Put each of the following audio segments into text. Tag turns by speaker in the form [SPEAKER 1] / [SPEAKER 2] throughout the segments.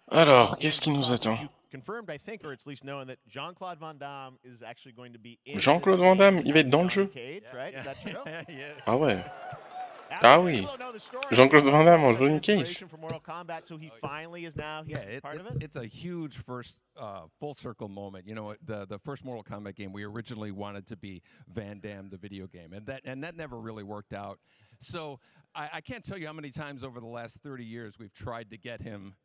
[SPEAKER 1] Alors, qu'est-ce qui nous attend? Jean-Claude Van Damme, il va être dans le jeu. Ah ouais. Ah oui. Jean-Claude Van Damme en Johnny Cage.
[SPEAKER 2] It's a huge first full circle moment. You know, the first Mortal Kombat game, we originally wanted to be Van Damme, the video game, and that never really worked out. So I can't tell you how many times over the last 30 years we've tried to get him.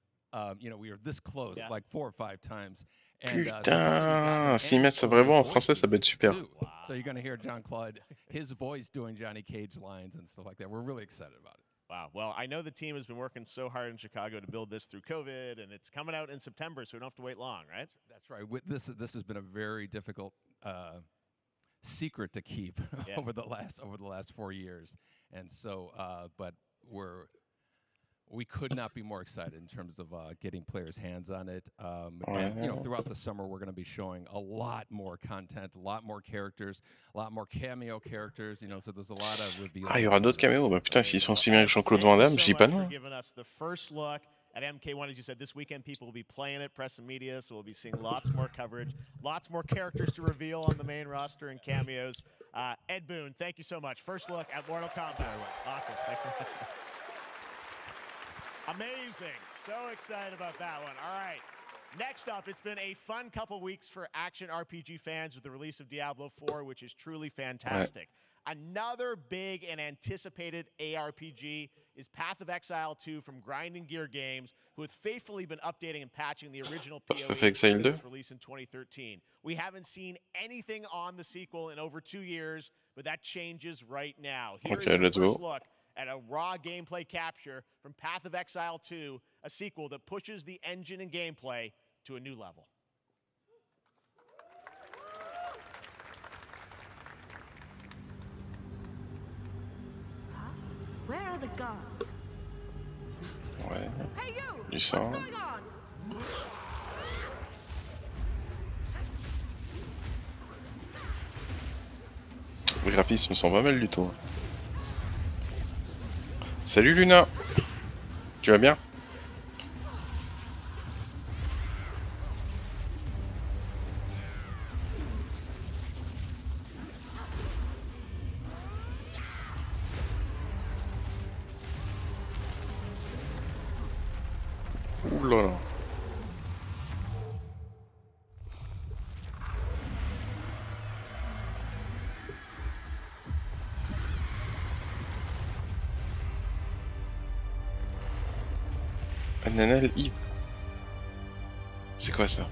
[SPEAKER 2] You know, we were this close, like 4 or 5 times.
[SPEAKER 1] Putain, s'ils mettent ça vraiment en français, ça va être super.
[SPEAKER 2] So you're going to hear Jean-Claude, his voice doing Johnny Cage lines and stuff like that. We're really excited about it.
[SPEAKER 3] Wow. Well, I know the team has been working so hard in Chicago to build this through COVID, and it's coming out in September, so we don't have to wait long, right?
[SPEAKER 2] That's right. This has been a very difficult secret to keep over the last 4 years, and so but we could not be more excited in terms of getting players' hands on it. And, you know, throughout the summer, we're going to be showing a lot more content, a lot more characters, a lot more cameo characters. You know, so there's a lot of reveals.
[SPEAKER 1] Ah, il y aura d'autres caméos. Bah putain, s'ils sont aussi bien que Jean-Claude Van Damme, je dis pas non.
[SPEAKER 3] At MK1, as you said, this weekend people will be playing it, press and media, so we'll be seeing lots more coverage, lots more characters to reveal on the main roster and cameos. Ed Boon, thank you so much. First look at Mortal Kombat. Awesome. Thanks. Amazing. So excited about that one. All right. Next up, it's been a fun couple weeks for action RPG fans with the release of Diablo 4, which is truly fantastic. Another big and anticipated ARPG is Path of Exile 2 from Grinding Gear Games, who have faithfully been updating and patching the original PoE since its release in 2013. We haven't seen anything on the sequel in over 2 years, but that changes right now. Here is the first look at a raw gameplay capture from Path of Exile 2, a sequel that pushes the engine and gameplay to a new level.
[SPEAKER 4] Huh? Where are the gods?
[SPEAKER 1] Ouais.
[SPEAKER 4] Hey you!
[SPEAKER 1] Du sang.
[SPEAKER 4] What's going on?
[SPEAKER 1] Les graphismes sont pas mal du tout. Salut Luna, tu vas bien? Ouh là là. Nanel Yves. C'est quoi ça?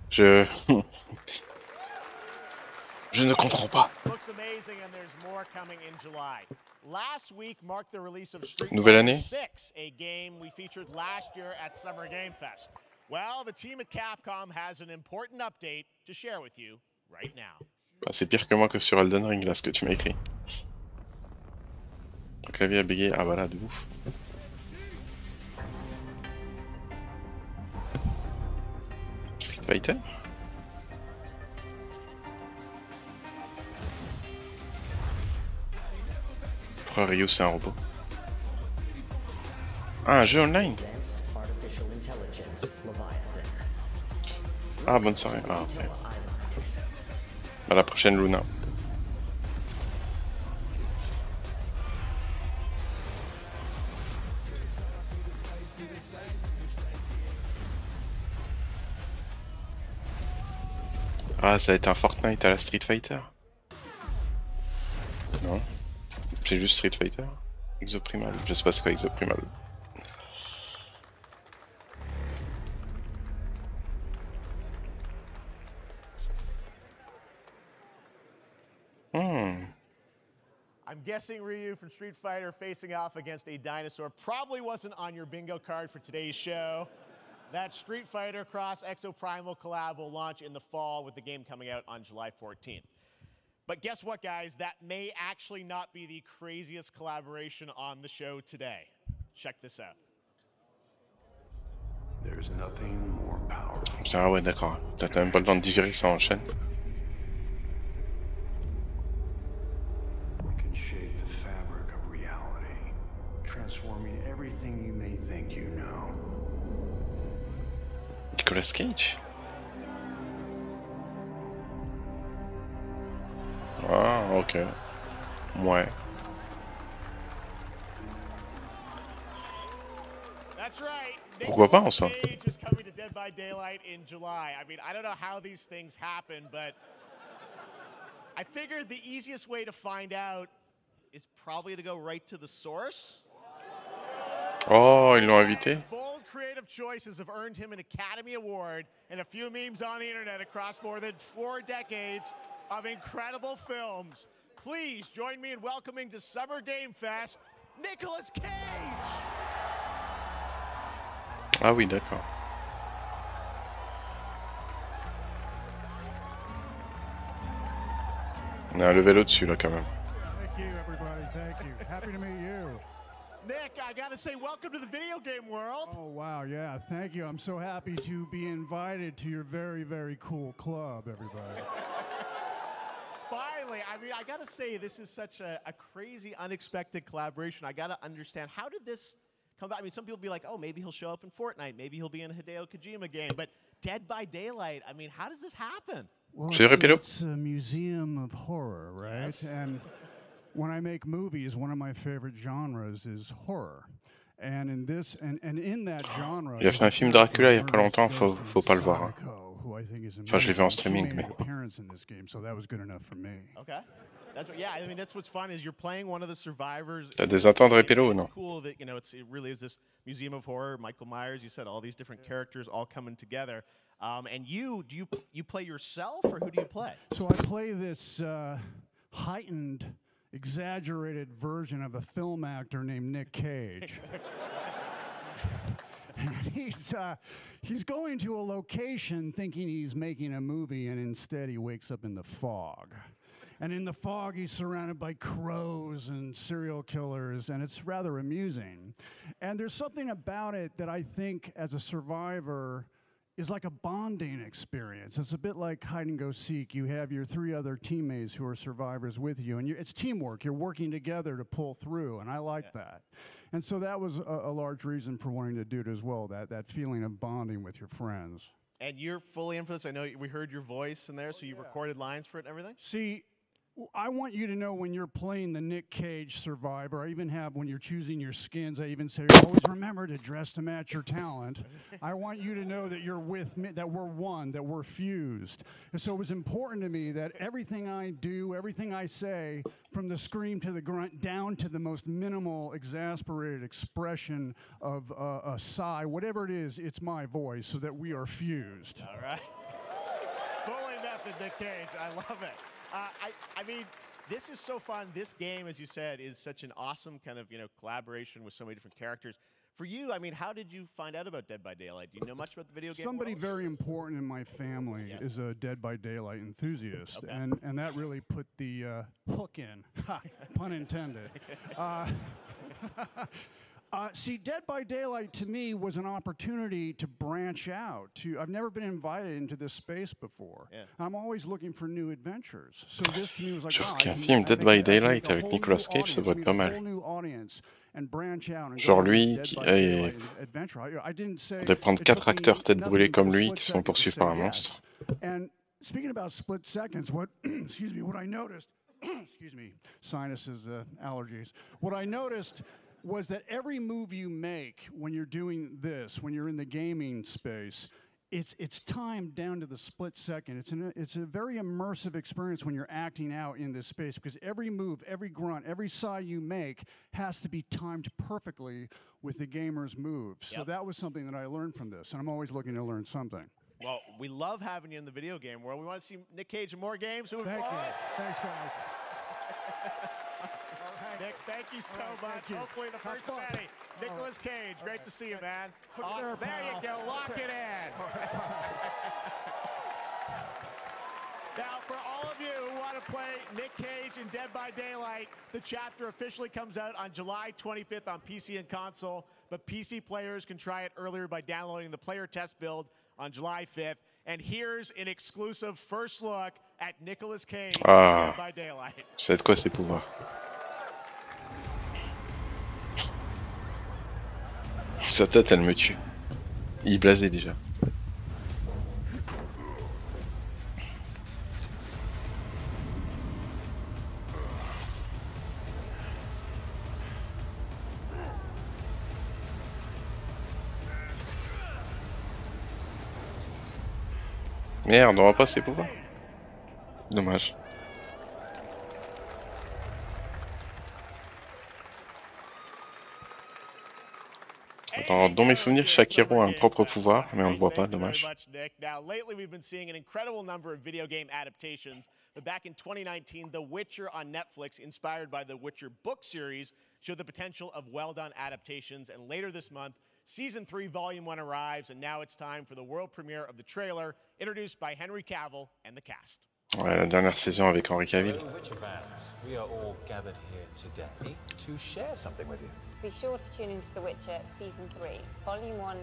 [SPEAKER 1] Je ne comprends pas. Nouvelle année?
[SPEAKER 3] A game we featured last year at Summergamefest. Well, the team at Capcom has an important update to share with you right now.
[SPEAKER 1] Ah, c'est pire que moi que sur Elden Ring là ce que tu m'as écrit. Le clavier a bégayé, ah voilà, de ouf. Fighter. Pourquoi Ryu c'est un robot? Ah, un jeu online? Ah, bonne soirée. Ah, okay. À la prochaine Luna. Ah, ça va être un Fortnite à la Street Fighter? Non. C'est juste Street Fighter? Exoprimal. Je sais pas c'est quoi Exoprimal.
[SPEAKER 3] I'm guessing Ryu from Street Fighter facing off against a dinosaur probably wasn't on your bingo card for today's show. That Street Fighter Cross Exoprimal collab will launch in the fall with the game coming out on July 14th. But guess what, guys? That may actually not be the craziest collaboration on the show today. Check this out.
[SPEAKER 5] There's nothing more powerful.
[SPEAKER 1] Ah ouais, d'accord. T'as même pas le temps de digérer que ça enchaîne.
[SPEAKER 5] Shape the fabric of reality, transforming everything you may think you know.
[SPEAKER 1] Nicolas Cage. Ah, ok. Ouais.
[SPEAKER 3] That's right.
[SPEAKER 1] Pourquoi pas, en
[SPEAKER 3] Nicolas
[SPEAKER 1] soi.
[SPEAKER 3] Cage is coming to Dead by Daylight in July. I mean, I don't know how these things happen, but I figured the easiest way to find out is probably to go right to the source.
[SPEAKER 1] Oh, ils l'ont invité.
[SPEAKER 3] His bold creative choices have earned him an Academy Award and a few memes on the internet across more than 4 decades of incredible films. Please join me in welcoming to Summergamefest, Nicolas Cage!
[SPEAKER 1] Ah oui, d'accord. On a un level au-dessus là quand même.
[SPEAKER 6] Thank you, everybody. Thank you. Happy to meet you.
[SPEAKER 3] Nick, I gotta say, welcome to the video game world.
[SPEAKER 6] Oh, wow. Yeah, thank you. I'm so happy to be invited to your very, very cool club, everybody.
[SPEAKER 3] Finally, I mean, I gotta say, this is such a crazy, unexpected collaboration. I gotta understand, how did this come about? I mean, some people be like, oh, maybe he'll show up in Fortnite, maybe he'll be in a Hideo Kojima game, but Dead by Daylight, I mean, how does this happen?
[SPEAKER 6] Well,
[SPEAKER 1] Pélo.
[SPEAKER 6] it's a museum of horror, right?
[SPEAKER 3] Yes.
[SPEAKER 6] And when I make movies, one of my favorite genres is horror. And in this, and in that genre,
[SPEAKER 1] Il a fait un film Dracula il y a pas longtemps, faut pas le voir. Hein. Enfin, je l'ai vu en streaming, mais.
[SPEAKER 6] Appearance in this game, so that was good enough for me.
[SPEAKER 3] Okay. That's what, yeah, I mean, that's what's fun is you're playing one of the survivors.
[SPEAKER 1] T'as des attendres pélo ou non?
[SPEAKER 3] It's cool that, you know, it really is this museum of horror. Michael Myers, you said all these different characters all coming together. And you play yourself, or who do you play? So
[SPEAKER 6] I play this heightened, exaggerated version of a film actor named Nick Cage. He's going to a location thinking he's making a movie, and instead he wakes up in the fog. And in the fog, he's surrounded by crows and serial killers, and it's rather amusing. And there's something about it that I think, as a survivor, is like a bonding experience. It's a bit like hide and go seek. You have your 3 other teammates who are survivors with you, and it's teamwork. You're working together to pull through, and I like that. And so that was a large reason for wanting to do it as well, that feeling of bonding with your friends.
[SPEAKER 3] And you're fully in for this. I know we heard your voice in there, so you recorded lines for it and everything?
[SPEAKER 6] See, I want you to know when you're playing the Nick Cage survivor, I even have when you're choosing your skins, I even say, always remember to dress to match your talent. I want you to know that you're with me, that we're one, that we're fused. And so it was important to me that everything I do, everything I say, from the scream to the grunt, down to the most minimal, exasperated expression of a sigh, whatever it is, it's my voice, so that we are fused.
[SPEAKER 3] All right. Fully method, Nick Cage. I love it. I mean, this is so fun. This game, as you said, is such an awesome kind of, collaboration with so many different characters. For you, I mean, how did you find out about Dead by Daylight? Do you know much about the video game
[SPEAKER 6] Somebody
[SPEAKER 3] world?
[SPEAKER 6] very important in my family is a Dead by Daylight enthusiast,
[SPEAKER 3] Okay.
[SPEAKER 6] and that really put the hook in, pun intended. See, Dead by Daylight to me was an opportunity to branch out. I've never been invited into this space before.
[SPEAKER 3] Yeah.
[SPEAKER 6] I'm always looking for new adventures. So this to me was like,
[SPEAKER 1] J'avoue
[SPEAKER 6] wow,
[SPEAKER 1] qu'un film Dead by Daylight avec Nicolas Cage, ça doit être pas mal. Genre lui, il faudrait prendre 4 acteurs tête brûlée comme lui qui sont poursuivis par un monstre.
[SPEAKER 6] And speaking about split seconds, what excuse me, what I noticed, excuse me, sinuses, allergies. What I noticed was that every move you make when you're doing this, when you're in the gaming space, it's timed down to the split second. It's a very immersive experience when you're acting out in this space, because every move, every grunt, every sigh you make has to be timed perfectly with the gamer's moves. So that was something that I learned from this, and I'm always looking to learn something.
[SPEAKER 3] Well, we love having you in the video game world. We want to see Nick Cage in more games.
[SPEAKER 6] Thank you. Thanks, guys.
[SPEAKER 3] Nick, thank you so much. Hopefully the first Betty. Nicolas Cage, great to see you, man. Awesome. There you go. Lock it in. Now, for all of you who want to play Nick Cage in Dead by Daylight, the chapter officially comes out on July 25th on PC and console, but PC players can try it earlier by downloading the player test build on July 5th. And here's an exclusive first look at Nicolas Cage in Dead by Daylight.
[SPEAKER 1] Je sais de quoi ses pouvoirs. Sa tête, elle me tue. Il blasait déjà. Merde, on va pas ses pouvoirs. Dommage. Attends, dans mes souvenirs, chaque héros a un propre pouvoir, mais on le voit pas, dommage.
[SPEAKER 3] Now, lately we've been seeing an incredible number of video game adaptations. But back in 2019, The Witcher on Netflix, inspired by the Witcher book series, showed the potential of well-done adaptations. And later this month, Season 3, Volume 1 arrives, and now it's time for the world premiere of the trailer, introduced by Henry Cavill and the cast.
[SPEAKER 1] Ouais, la dernière saison avec Henry Cavill.
[SPEAKER 7] Witcher fans, we are all gathered here today to share something with you.
[SPEAKER 8] Be sure to tune into The Witcher Season 3. Volume 1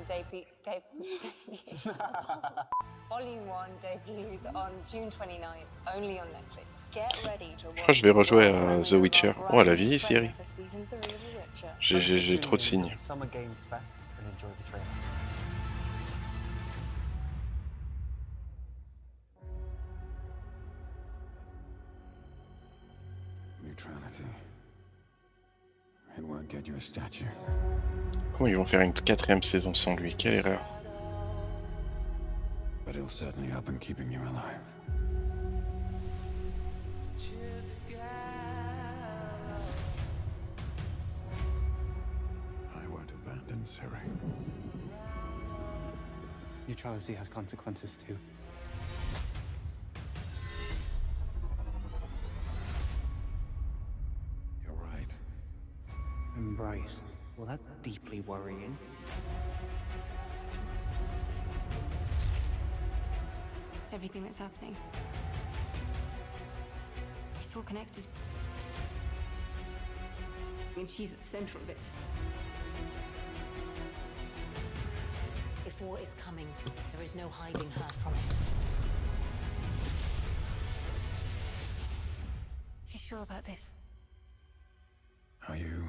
[SPEAKER 8] Volume 1 debuts on June 29th, only on Netflix. Get ready to watch.
[SPEAKER 1] Je crois que je vais rejouer à The Witcher. Oh, elle a vieilli série. J'ai trop de signes.
[SPEAKER 7] Summergamefest and enjoy the trailer.
[SPEAKER 6] Neutrality. It won't get you a statue.
[SPEAKER 1] Comment ils vont faire une 4ème saison sans lui? Quelle erreur.
[SPEAKER 6] But it'll certainly help in keeping you alive. I won't abandon Ciri.
[SPEAKER 9] Neutrality has consequences too.
[SPEAKER 6] You're right.
[SPEAKER 9] Embrace. Well, that's deeply worrying.
[SPEAKER 8] Everything that's happening. It's all connected. And she's at the center of it. If war is coming, there is no hiding her from it. You sure about this?
[SPEAKER 6] Are you?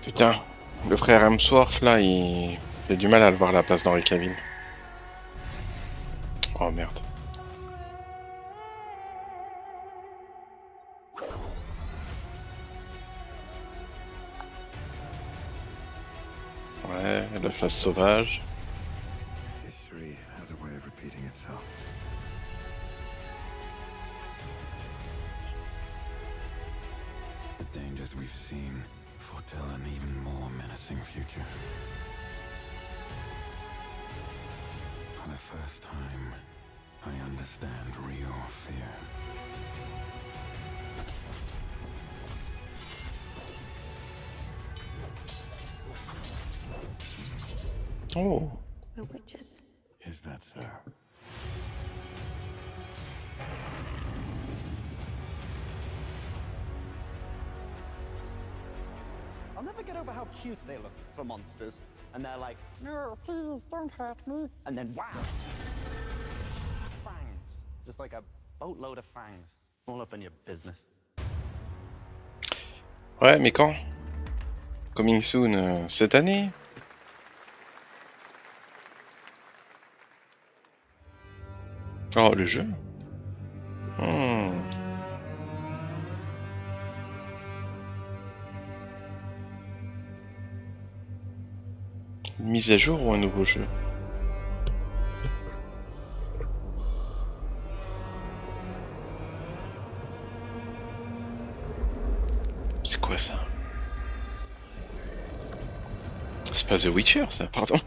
[SPEAKER 1] Putain, le frère Hemsworth là, j'ai du mal à le voir à la place d'Henry Cavill. Oh merde. Ouais, la face sauvage.
[SPEAKER 6] History has a way of repeating itself. The dangers we've seen foretell an even more menacing future. For the first time, I understand real fear.
[SPEAKER 1] Oh.
[SPEAKER 8] We're witches.
[SPEAKER 6] Is that so?
[SPEAKER 10] I'll never get over how cute they look for monsters. And they're like, no, please don't hurt me. And then wow! Fangs. Just like a boatload of fangs. All up in your business.
[SPEAKER 1] Ouais, mais quand? Coming soon cette année? Oh, le jeu? Une mise à jour ou un nouveau jeu? C'est quoi ça? C'est pas The Witcher ça, pardon.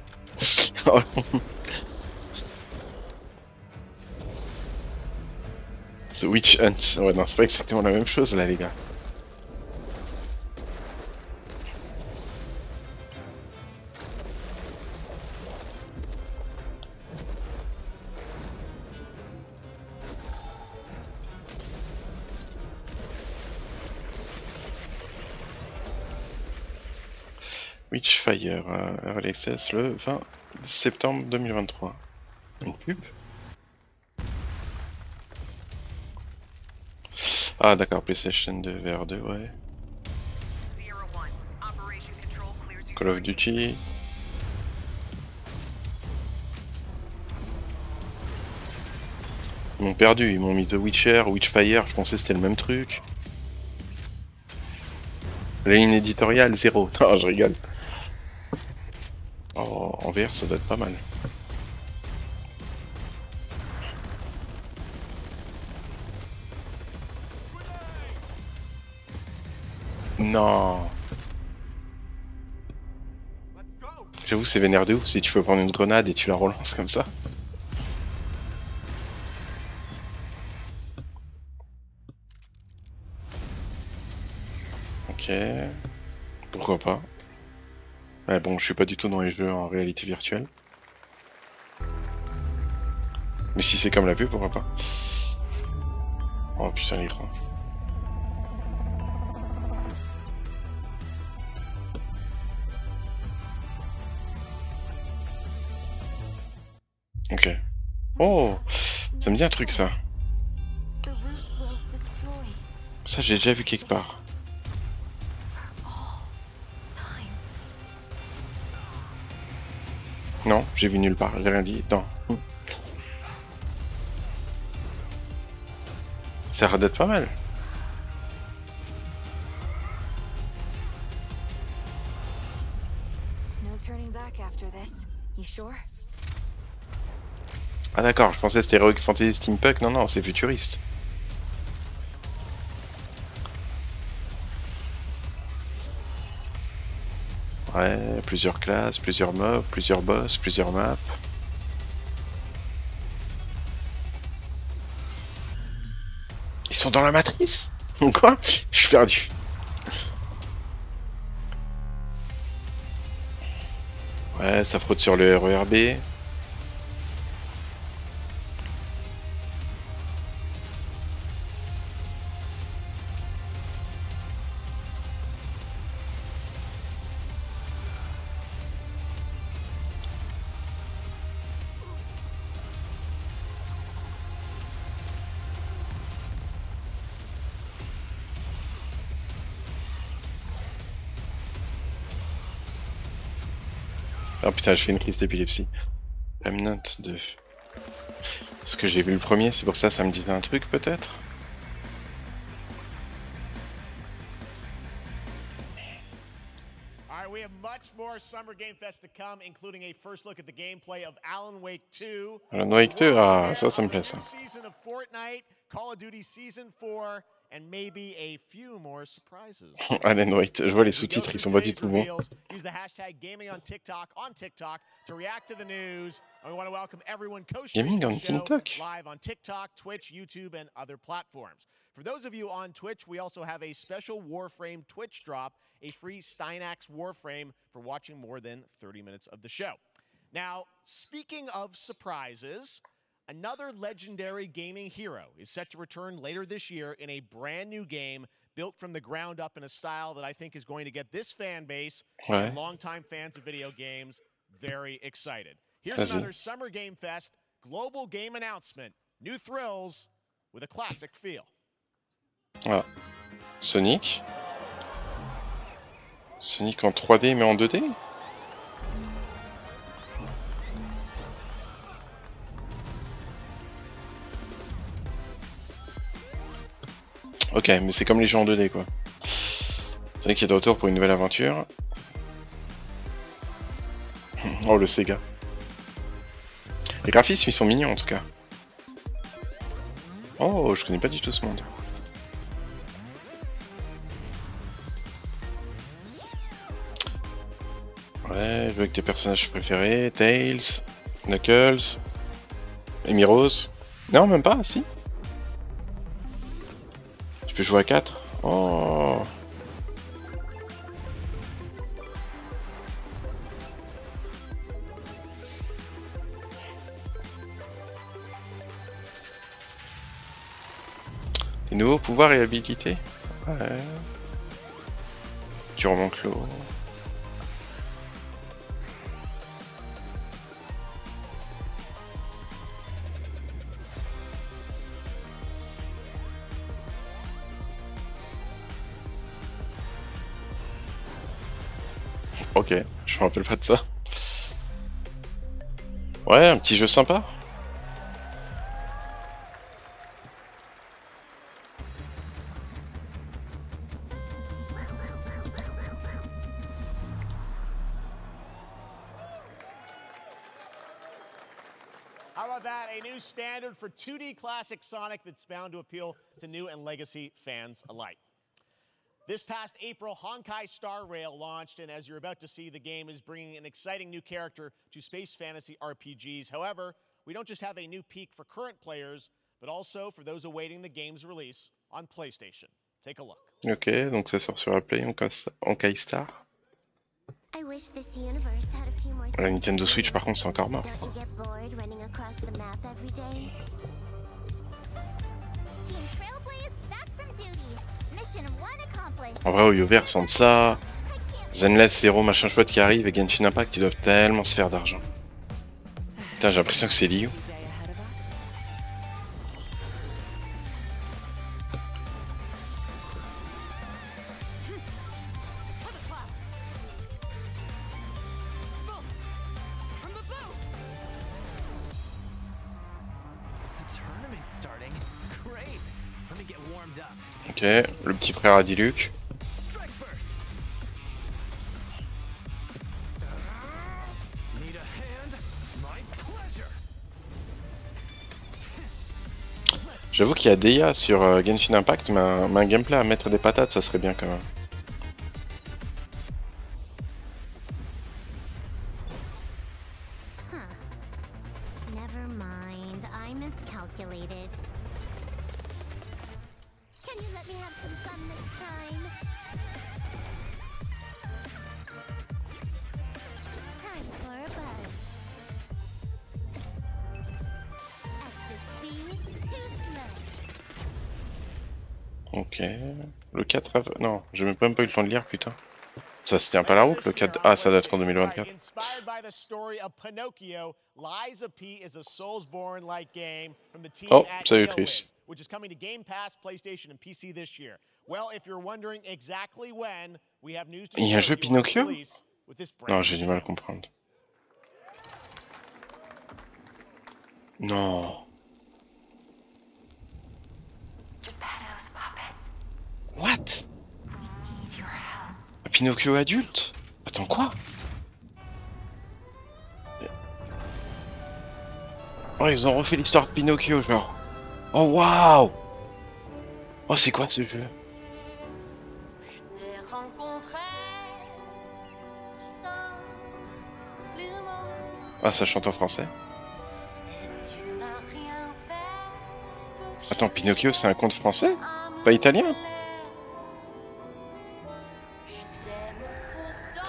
[SPEAKER 1] Oh, The Witch Hunt. Ouais, non, c'est pas exactement la même chose là, les gars. Witchfire, Early Access le 20 septembre 2023. Une pub? Ah d'accord, PlayStation 2, VR2, ouais. Call of Duty. Ils m'ont perdu, ils m'ont mis The Witcher, Witchfire, je pensais que c'était le même truc. La ligne éditoriale, 0. Non, je rigole. Oh, en VR, ça doit être pas mal. Non. J'avoue, c'est vénère de ouf si tu peux prendre une grenade et tu la relances comme ça. Ok. Pourquoi pas. Ouais, bon, je suis pas du tout dans les jeux en réalité virtuelle. Mais si c'est comme la pub, pourquoi pas. Oh putain, l'écran. Ok. Oh, ça me dit un truc ça. Ça j'ai déjà vu quelque part. Non, j'ai vu nulle part, j'ai rien dit. Non. Ça a l'air d'être pas mal. Ah d'accord, je pensais que c'était Heroic Fantasy Steampunk, non non, c'est futuriste. Ouais, plusieurs classes, plusieurs mobs, plusieurs boss, plusieurs maps. Ils sont dans la matrice? Quoi? Je suis perdu. Ouais, ça frotte sur le RERB. Oh putain, je fais une crise d'épilepsie. Remnant 2. Parce que j'ai vu le premier, c'est pour ça ça me disait un truc peut-être.
[SPEAKER 3] All right, we have much more Summergamefest to come, including a first look at the gameplay of Alan Wake 2.
[SPEAKER 1] Alan Wake 2, ah ça me plaît ça.
[SPEAKER 3] Season of Fortnite, Call of Duty Season 4, and maybe a few more surprises.
[SPEAKER 1] Alan Wake, je vois les sous-titres, ils sont pas du tout bons.
[SPEAKER 3] Use the hashtag gaming on TikTok to react to the news. And we want to welcome everyone co-streaming the show live on TikTok, Twitch, YouTube, and other platforms. For those of you on Twitch, we also have a special Warframe Twitch drop, a free Steinax Warframe for watching more than 30 minutes of the show. Now, speaking of surprises, another legendary gaming hero is set to return later this year in a brand new game built from the ground up in a style that I think is going to get this fan base and longtime fans of video games very excited. Here's another Summergamefest global game announcement. New thrills with a classic feel.
[SPEAKER 1] Ah. Sonic. Sonic en 3D mais en 2D. Ok, mais c'est comme les jeux en 2D quoi. Sonic est de retour pour une nouvelle aventure. Oh le Sega. Les graphismes ils sont mignons en tout cas. Oh, je connais pas du tout ce monde. Ouais, je veux avec tes personnages préférés, Tails, Knuckles, Amy Rose. Non, même pas, si. Tu peux jouer à 4. Oh. Les nouveaux pouvoirs et habilités. Ouais. Tu remontes l'eau. Ok, je me rappelle pas de ça. Ouais, un petit jeu sympa.
[SPEAKER 3] How about that? A new standard for 2D classic Sonic that's bound to appeal to new and legacy fans alike. This past April, Honkai Star Rail launched, and as you're about to see, the game is bringing an exciting new character to space fantasy RPGs. However, we don't just have a new peak for current players, but also for those awaiting the game's release on PlayStation. Take a look.
[SPEAKER 1] Ok, donc ça sort sur la Play, Honkai Star. La Nintendo Switch, par contre, c'est encore mort. En vrai, au Yover, sans ça, Zenless, Zero, machin chouette qui arrive et Genshin Impact, ils doivent tellement se faire d'argent. Putain, j'ai l'impression que c'est Liu. Ok, le petit frère à Diluc. J'avoue qu'il y a Deia sur Genshin Impact, mais un gameplay à mettre des patates, ça serait bien quand même. Ok, le 4 av... Non, j'ai même pas eu le temps de lire, putain. Ça se tient pas la route, le 4... Ah, ça date en 2024. Oh, salut Chris. Il y a un jeu Pinocchio? Non, j'ai du mal à comprendre. Non. What? Un Pinocchio adulte? Attends, quoi? Oh, ils ont refait l'histoire de Pinocchio, genre. Oh, waouh! Oh, c'est quoi ce jeu? Ah, ça chante en français. Attends, Pinocchio, c'est un conte français? Pas italien?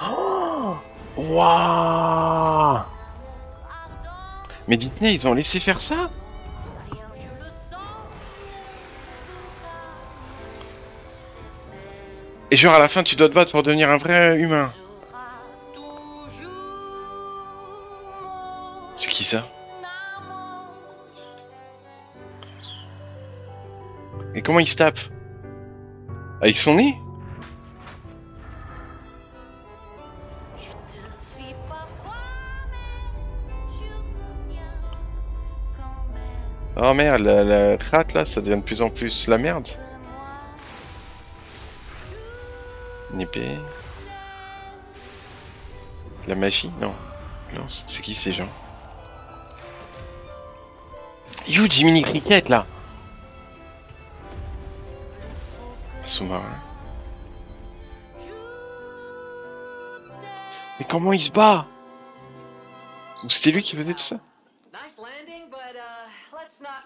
[SPEAKER 1] Oh! Waouh! Mais Disney, ils ont laissé faire ça? Et genre à la fin, tu dois te battre pour devenir un vrai humain. C'est qui ça? Et comment ils se tapent? Avec son nez? Oh merde, la cratte là, ça devient de plus en plus la merde. Une épée. La magie? Non. Non, c'est qui ces gens? You, Jiminy Cricket là! Sous-marin. Mais comment il se bat? Ou c'était lui qui faisait tout ça?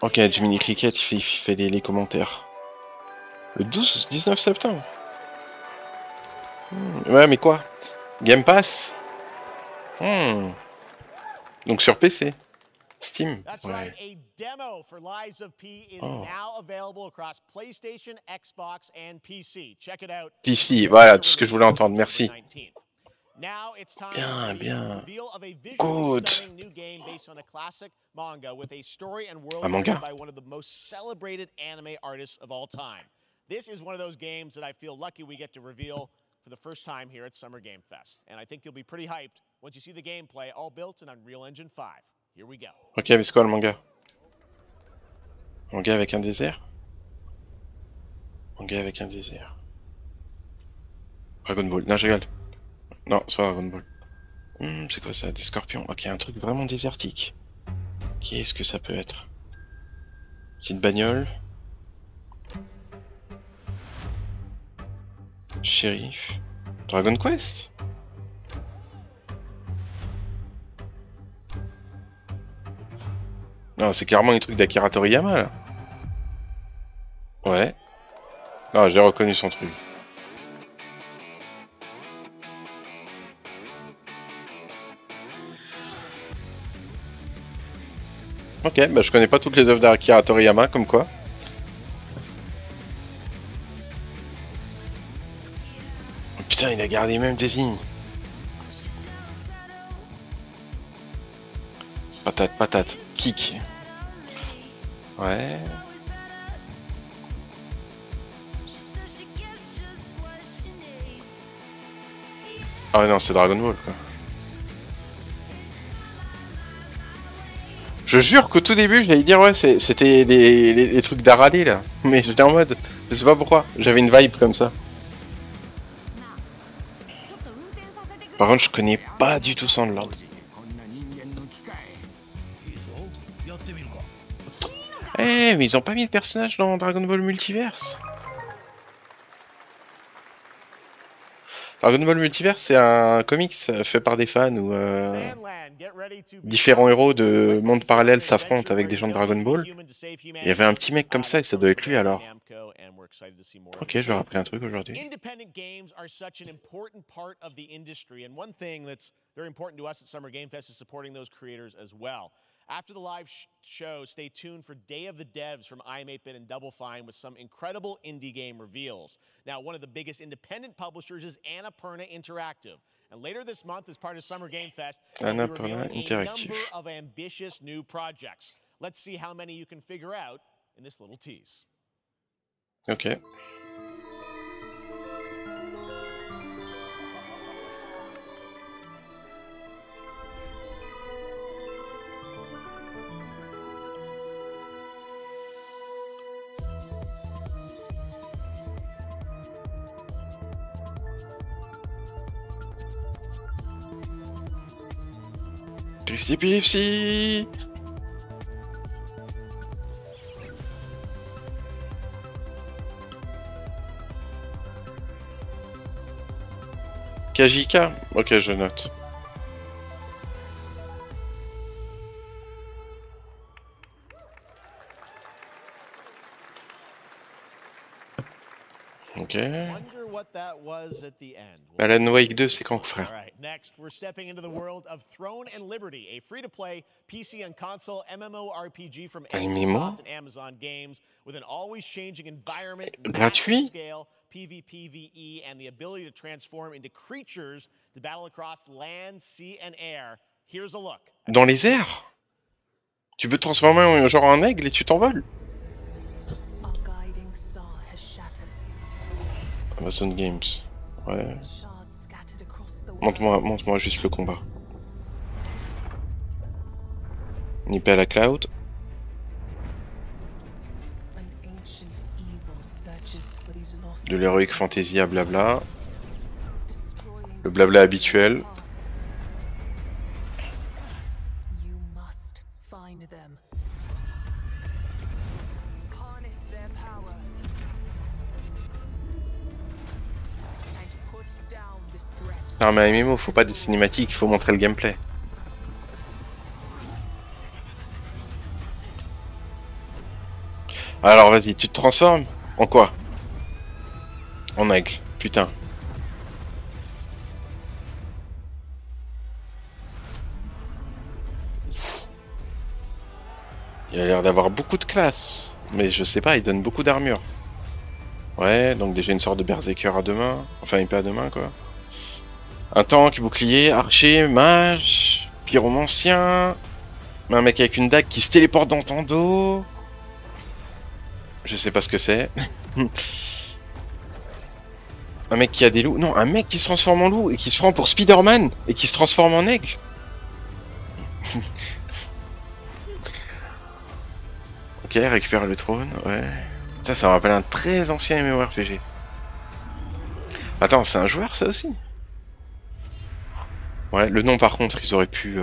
[SPEAKER 1] Ok, Jiminy Cricket, il fait les commentaires. Le 19 septembre. Ouais, mais quoi? Game Pass? Donc sur PC. Steam. Ouais. Oh. PC, voilà, tout ce que je voulais entendre, merci. Bien, bien. Good. Un manga.
[SPEAKER 3] This is one of those games that I feel lucky we get to reveal for the first time here at Summergamefest. And I think you'll be pretty hyped once you see the gameplay all built in Unreal Engine 5. Here we go.
[SPEAKER 1] Ok, mais c'est quoi le manga? Manga avec un désert? Manga avec un désert. Dragon Ball. Non, je rigole. Non, c'est pas Dragon Ball. C'est quoi ça? Des scorpions. Ok, un truc vraiment désertique. Qu'est-ce que ça peut être? Petite bagnole. Shérif. Dragon Quest? Non, c'est clairement les trucs d'Akira Toriyama là. Ouais. Non, j'ai reconnu son truc. Ok, bah je connais pas toutes les œuvres d'Akira Toriyama, comme quoi. Oh, putain, il a gardé les mêmes désignes. Patate, patate, kick. Ouais. Ah non, c'est Dragon Ball quoi. Je jure qu'au tout début, j'allais dire ouais, c'était les trucs d'Arale là. Mais j'étais en mode, je sais pas pourquoi, j'avais une vibe comme ça. Par contre, je connais pas du tout Sandland. Eh, mais ils ont pas mis le personnage dans Dragon Ball Multiverse. Dragon Ball Multiverse, c'est un comics fait par des fans où différents héros de mondes parallèles s'affrontent avec des gens de Dragon Ball. Il y avait un petit mec comme ça et ça doit être lui alors. Ok, je leur ai appris un truc aujourd'hui.
[SPEAKER 3] Independent games are such an important part of the industry, and one thing that's very important to us at Summergamefest is supporting those creators as well. After the live show, stay tuned for Day of the Devs from I'm8bit and Double Fine with some incredible indie game reveals. Now, one of the biggest independent publishers is Annapurna Interactive. And later this month, as part of Summergamefest, they'll be revealing a number of ambitious new projects. Let's see how many you can figure out in this little tease.
[SPEAKER 1] Ok. Epilepsie. Kajika? Ok, je note. Ok. Alan Wake 2, c'est quand, frère?
[SPEAKER 3] Next, we're stepping into the world of Throne and Liberty, a free-to-play PC and console MMORPG from Microsoft and Amazon Games with an always-changing environment, massive scale, PvPvE, and the ability to transform into creatures to battle across land, sea, and air. Here's a look.
[SPEAKER 1] Dans les airs? Tu peux te transformer en genre en aigle et tu t'envoles? Amazon Games. Ouais. Montre-moi juste le combat. Nippé à la cloud. De l'heroic fantasy à blabla. Le blabla habituel. Non mais MMO, faut pas des cinématiques, il faut montrer le gameplay. Alors vas-y, tu te transformes en quoi? En aigle, putain. Il a l'air d'avoir beaucoup de classe, mais je sais pas, il donne beaucoup d'armure. Ouais, donc déjà une sorte de berserker à deux mains, enfin épée à deux mains quoi. Un tank, bouclier, archer, mage, pyromancien, un mec avec une dague qui se téléporte dans ton dos. Je sais pas ce que c'est. Un mec qui a des loups. Non, un mec qui se transforme en loup et qui se prend pour Spider-Man et qui se transforme en aigle. Ok, récupère le trône, ouais. Ça me rappelle un très ancien MMORPG. Attends, c'est un joueur ça aussi? Ouais, le nom par contre, ils auraient pu...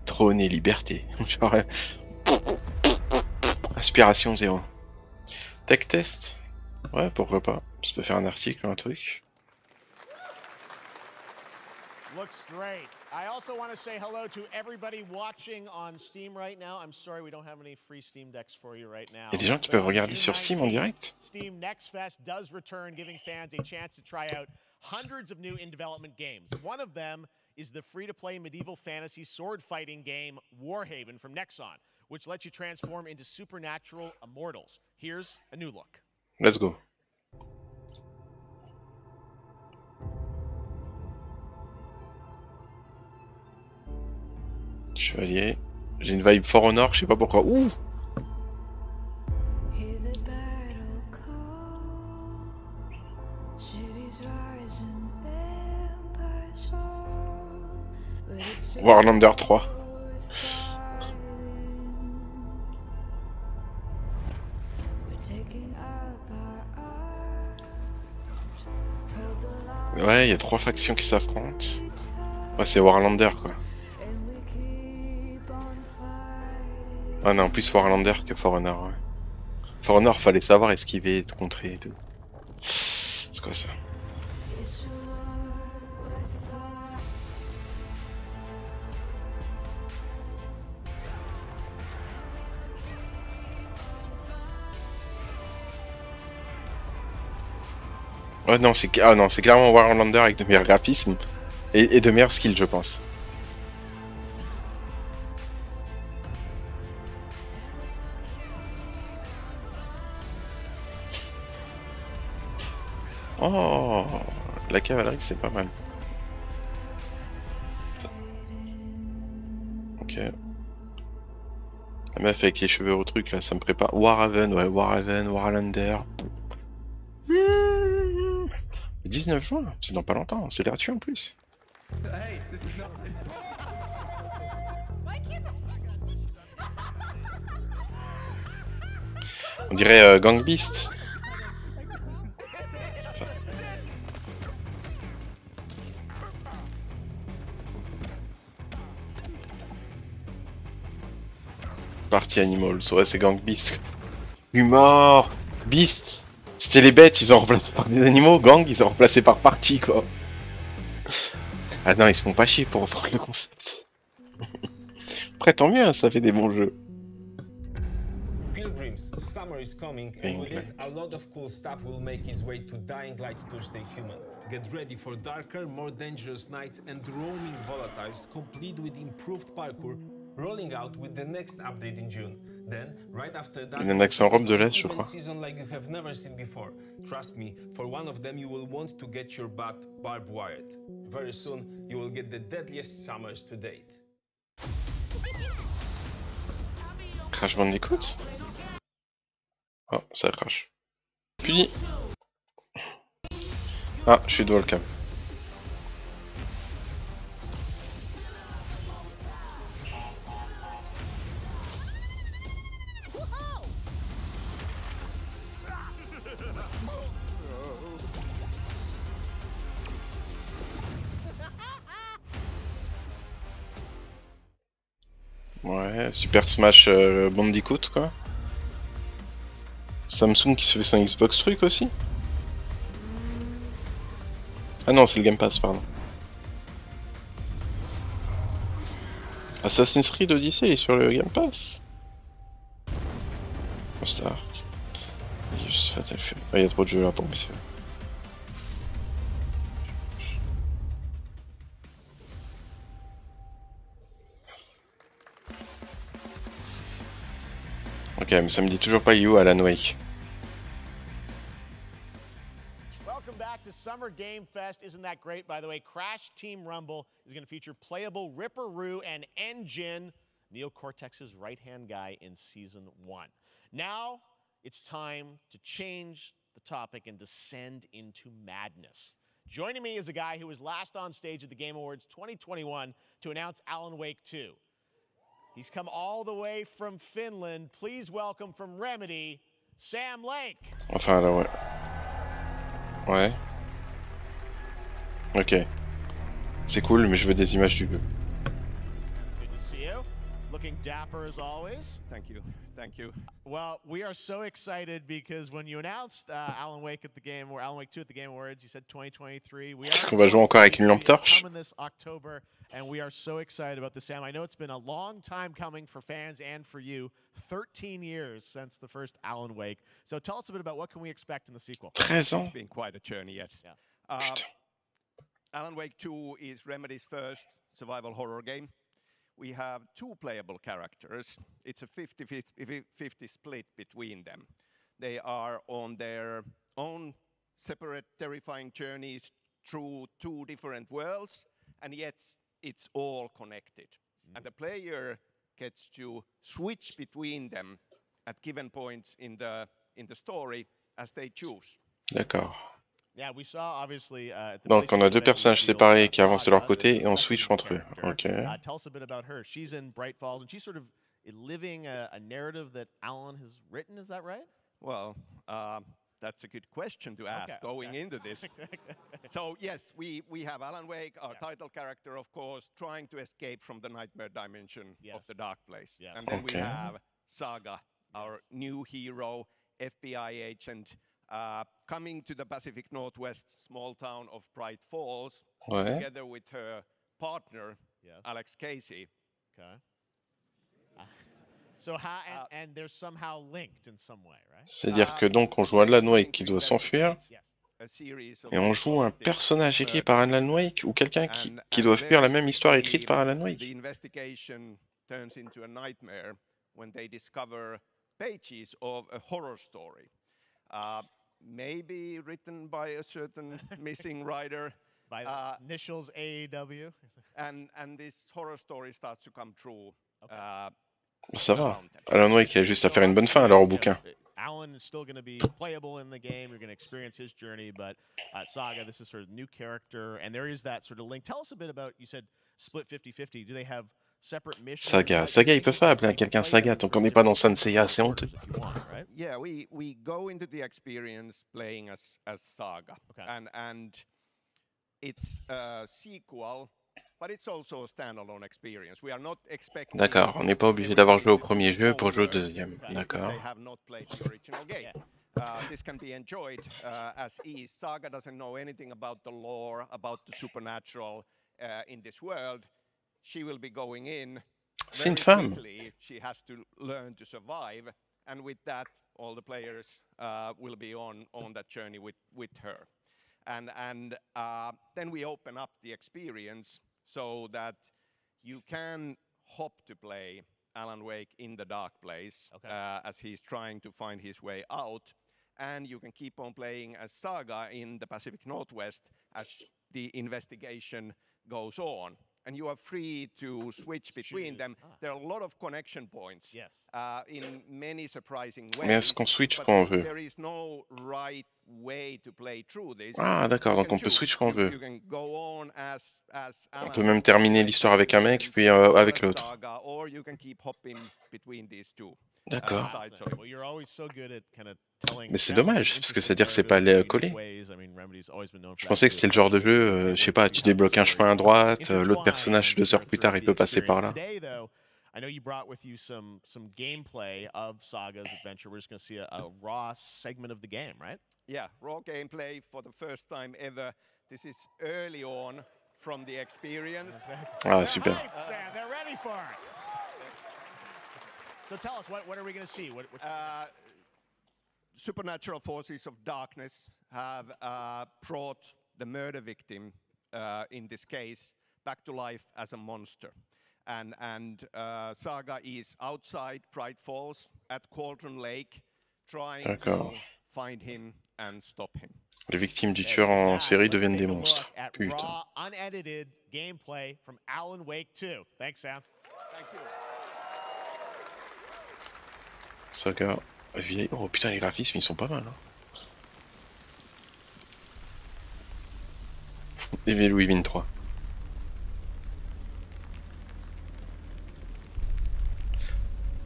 [SPEAKER 1] trône et liberté. Genre... Inspiration 0. Tech test? Ouais, pourquoi pas. Ça peut faire un article ou un truc.
[SPEAKER 3] Looks great. I also want to say hello to everybody watching on Steam right now. I'm sorry we don't have any free Steam decks for you right now.
[SPEAKER 1] Il y a des gens qui peuvent regarder sur Steam en direct.
[SPEAKER 3] Steam Next Fest does return, giving fans a chance to try out hundreds of new in-development games. One of them is the free-to-play medieval fantasy sword-fighting game Warhaven from Nexon, which lets you transform into supernatural immortals. Here's a new look.
[SPEAKER 1] Let's go. Chevalier. J'ai une vibe For Honor, je sais pas pourquoi. Ouh! Warlander 3. Ouais, il y a 3 factions qui s'affrontent. Ouais, c'est Warlander quoi. Ah non, plus Warlander que For Honor, ouais. For Honor, fallait savoir esquiver, contrer et tout. C'est quoi ça? Ouais, non, c'est clairement Warlander avec de meilleurs graphismes et de meilleurs skills, je pense. Oh, la cavalerie, c'est pas mal. Ok. La meuf avec les cheveux au truc là, ça me prépare. Warhaven, ouais, Warhaven, Warlander. Le 19 juin, c'est dans pas longtemps, c'est gratuit en plus. On dirait Gang Beast. Enfin. Party Animals, ouais c'est Gang Beast. Humor, Beast. C'était les bêtes, ils ont remplacé par des animaux. Gang, ils ont remplacé par Party quoi. Ah non, ils se font pas chier pour reprendre le concept. Après tant mieux, ça fait des bons jeux.
[SPEAKER 7] Pilgrims, summer is coming, and with it, a lot of cool stuff will make its way to Dying Light to stay human. Get ready for darker, more dangerous nights and roaming volatiles, complete with improved parkour, rolling out with the next update in June. Then, right after that,
[SPEAKER 1] il y en a qui sont en robe de l'Est, je crois.
[SPEAKER 7] Season like you have never seen before. Trust me, for one of them you will want to get your butt barbed wired. Very soon, you will get the deadliest summers to date.
[SPEAKER 1] Crash Bandicoot? Oh, ça crash. Puis... Ah, je suis devant le câble. Ouais, Super Smash Bandicoot quoi. Samsung qui se fait son Xbox truc aussi. Ah non, c'est le Game Pass, pardon. Assassin's Creed Odyssey il est sur le Game Pass. Star. Il y a trop de jeux là pour PC. Ok, mais ça me dit toujours pas You Alan Wake.
[SPEAKER 3] Welcome back to Summergamefest. Isn't that great? By the way, Crash Team Rumble is going to feature playable Ripperoo and Engine, Neo Cortex's right-hand guy in Season 1. Now, it's time to change the topic and descend into madness. Joining me is a guy who was last on stage at the Game Awards 2021 to announce Alan Wake 2. He's come all the way from Finland. Please welcome from Remedy, Sam Lake.
[SPEAKER 1] Enfin là, ouais. Ouais. Ok. C'est cool, mais je veux des images du jeu.
[SPEAKER 3] Good to see you. Looking dapper as always.
[SPEAKER 11] Thank you. Thank you.
[SPEAKER 3] Well, we are so excited because when you announced Alan Wake at the Game or Alan Wake 2 at the Game Awards, you said 2023.
[SPEAKER 1] Est-ce qu'on va jouer encore avec une lampe torche?
[SPEAKER 3] Coming this October, and we are so excited about this, Sam. I know it's been a long time coming for fans and for you. 13 years since the first Alan Wake. So tell us a bit about what can we expect in the sequel.
[SPEAKER 1] 13 ans.
[SPEAKER 11] It's been quite a journey, yes.
[SPEAKER 3] Yeah.
[SPEAKER 11] Alan Wake 2 is Remedy's first survival horror game. We have two playable characters. It's a 50-50 split between them. They are on their own separate terrifying journeys through two different worlds, and yet it's all connected. And the player gets to switch between them at given points in the story as they choose.
[SPEAKER 1] D'accord.
[SPEAKER 3] Yeah, we saw obviously,
[SPEAKER 1] Donc on a deux personnages séparés qui avancent de leur côté et on switch entre eux. Ok.
[SPEAKER 3] Tell us a bit about her. She's in Bright Falls and she's sort of living a narrative that Alan has written. Is that right?
[SPEAKER 11] Well, that's a good question to ask going into this. So yes, we have Alan Wake, our title character, of course, trying to escape from the nightmare dimension of the dark place. And then we have Saga, our new hero, FBI agent, coming to the Pacific Northwest small town of Bright Falls, together with her partner, Alex Casey.
[SPEAKER 3] Okay. So how and they're somehow linked in some way, right?
[SPEAKER 1] C'est-à-dire que donc on joue Alan Wake qui doit s'enfuir et on joue un personnage écrit par Alan Wake ou quelqu'un qui doit fuir la même histoire écrite par Alan Wake.
[SPEAKER 11] The investigation turns into a nightmare when they discover pages of a horror story. Maybe written by a certain missing writer.
[SPEAKER 3] By the initials AEW.
[SPEAKER 11] And this horror story starts to come true.
[SPEAKER 1] Ça va. Alan Wake il a juste à faire une bonne fin alors au bouquin.
[SPEAKER 3] Alan is still going to be playable in the game. You're going to experience his journey, but Saga, this is sort of new character, and there is that sort of link. Tell us a bit about, you said split 50-50. Do they have separate missions?
[SPEAKER 1] Saga, ils peuvent pas appeler quelqu'un Saga tant qu'on n'est pas dans Sanseiya, c'est honteux.
[SPEAKER 11] Yeah, we go into the experience playing as Saga, and it's a sequel, but it's also a standalone experience. We are not expecting.
[SPEAKER 1] D'accord, on n'est pas obligé d'avoir joué au premier jeu pour jouer au deuxième. D'accord.
[SPEAKER 11] They have not played the original game. This can be enjoyed as is. Saga doesn't know anything about the lore, about the supernatural in this world. She will be going in very quickly. She has to learn to survive, and with that, all the players will be on that journey with her. And then we open up the experience so that you can hop to play Alan Wake in the dark place as he's trying to find his way out. And you can keep on playing as Saga in the Pacific Northwest as the investigation goes on. And you are free to switch between them. There are a lot of connection points in many surprising ways.
[SPEAKER 1] Mais est-ce qu'on switch quand on veut?
[SPEAKER 11] There is no right way to play through this.
[SPEAKER 1] Ah d'accord, donc on peut switch quand on veut.
[SPEAKER 11] You can go on as
[SPEAKER 1] On peut même terminer l'histoire avec un mec puis avec l'autre.
[SPEAKER 11] Or you can keep hopping between these two.
[SPEAKER 1] D'accord.
[SPEAKER 3] Well, you're always so good at kind of telling.
[SPEAKER 1] Mais c'est dommage parce que c'est-à-dire que c'est pas collé. Je pensais que c'était le genre de jeu, je sais pas, tu débloques un chemin à droite, l'autre personnage 2 heures plus tard il peut passer par là.
[SPEAKER 3] I know you brought with you some gameplay of Saga's adventure. We're just going to see a raw segment of the game, right?
[SPEAKER 11] Yeah, raw gameplay for the first time ever. This is early on from the experience.
[SPEAKER 1] Ah, super.
[SPEAKER 3] Sam, they're ready for it. So tell us, what are we going to see? What
[SPEAKER 11] supernatural forces of darkness have brought the murder victim, in this case, back to life as a monster. And Saga is outside Bright Falls at Cauldron Lake, trying to find him and stop him.
[SPEAKER 1] Les victimes du tueur en série deviennent des monstres. Putain.
[SPEAKER 3] Raw, unedited gameplay from Alan Wake 2. Thanks, Sam.
[SPEAKER 11] Thank you.
[SPEAKER 1] Saga vieille. Oh putain, les graphismes ils sont pas mal. Hein. Evil Within 3.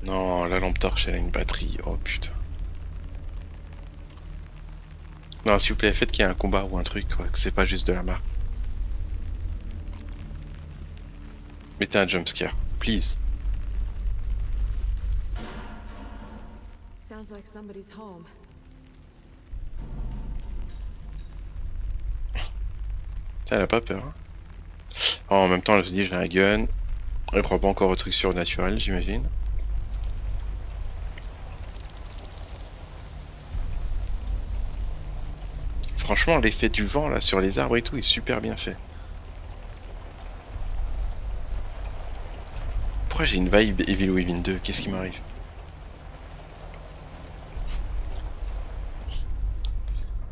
[SPEAKER 1] Non, la lampe torche, elle a une batterie. Oh putain. Non, s'il vous plaît, faites qu'il y ait un combat ou un truc, quoi, que c'est pas juste de la marque. Mettez un jumpscare, please.
[SPEAKER 4] Sounds like somebody's home.
[SPEAKER 1] Elle a pas peur. Hein. Oh, en même temps, elle se dit j'ai un gun. Elle croit pas encore au truc surnaturel, j'imagine. Franchement, l'effet du vent là sur les arbres et tout est super bien fait. Pourquoi j'ai une vibe Evil Within 2? Qu'est-ce qui m'arrive?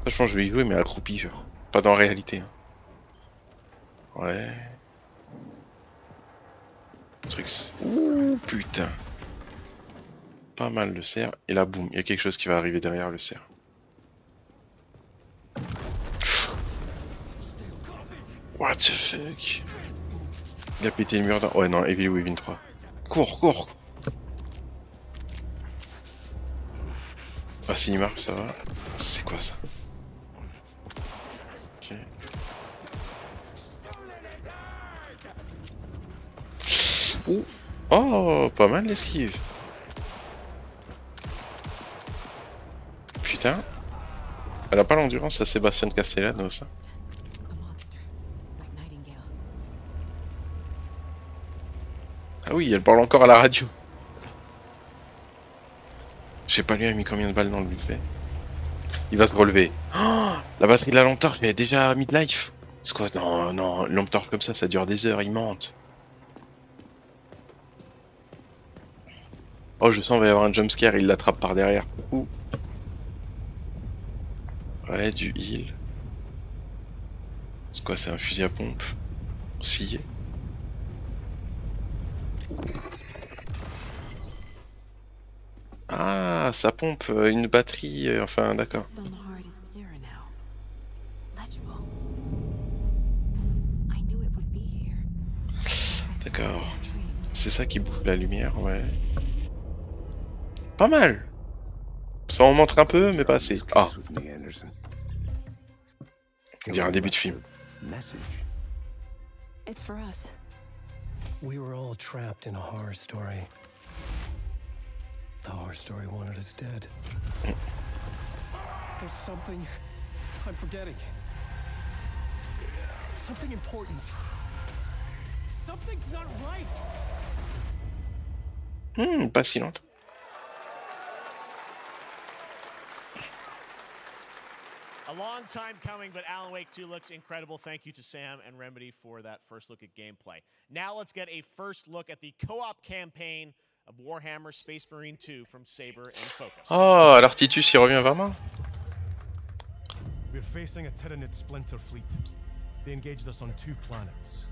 [SPEAKER 1] Franchement, je vais y jouer, mais accroupi, genre. Pas dans la réalité. Hein. Ouais. Truc. Ouh, putain. Pas mal le cerf. Et là, boum, il y a quelque chose qui va arriver derrière le cerf. What the fuck? Il a pété le mur d'un... Ouais, non, Evil Within 3. Cours, cours! Ah, si il marche, ça va. C'est quoi ça? Ok. Ouh. Oh, pas mal l'esquive. Putain. Elle a pas l'endurance à Sébastien Castellanos, ça. Ah oui, elle parle encore à la radio. Je sais pas lui a mis combien de balles dans le buffet. Il va se relever. Oh, la batterie de la lampe torche, elle est déjà mid-life. C'est quoi? Non, non, une lampe torche comme ça dure des heures, il mente. Oh, je sens qu'il va y avoir un jumpscare, il l'attrape par derrière. Ouh. Ouais, du heal. C'est quoi, c'est un fusil à pompe? Si. Ah, ça pompe une batterie, enfin d'accord. D'accord. C'est ça qui bouffe la lumière, ouais. Pas mal. Ça en montre un peu, mais pas assez. Ah. On dirait un début de film.
[SPEAKER 4] It's for us.
[SPEAKER 12] We were all trapped in a horror story. The horror story wanted us dead. There's something I'm forgetting. Something important. Something's not right.
[SPEAKER 1] Pas si lente.
[SPEAKER 3] A long time coming, but Alan Wake 2 looks incredible. Thank you to Sam and Remedy for that first look at gameplay. Now let's get a first look at the co-op campaign of Warhammer Space Marine 2 from Saber and Focus.
[SPEAKER 1] Oh, alors Titus il revient vraiment.
[SPEAKER 13] We're facing a Tyranid splinter fleet. They engaged us on 2 planets,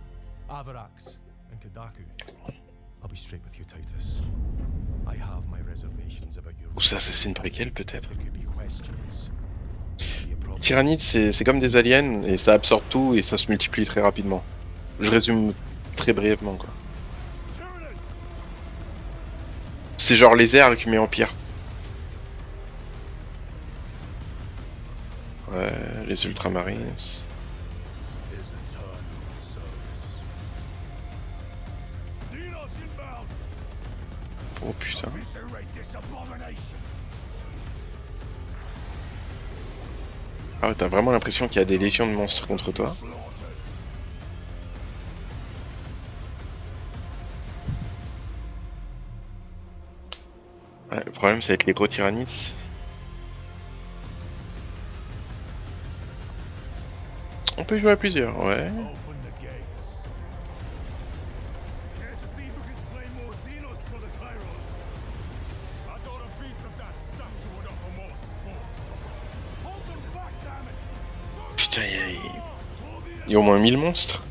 [SPEAKER 13] Avarax and Kadaku. I'll be straight with you, Titus. I have my reservations about your...
[SPEAKER 1] Ou ça, c'est une préquelle peut-être.
[SPEAKER 13] There could be questions.
[SPEAKER 1] Tyrannides, c'est comme des aliens et ça absorbe tout et ça se multiplie très rapidement. Je résume très brièvement quoi. C'est genre les airs qui met en pire. Ouais, les Ultramarines. Oh putain. Ah ouais, t'as vraiment l'impression qu'il y a des légions de monstres contre toi. Ouais, le problème c'est avec les gros tyrannides. On peut jouer à plusieurs, ouais. Putain, il y a au moins 1000 monstres.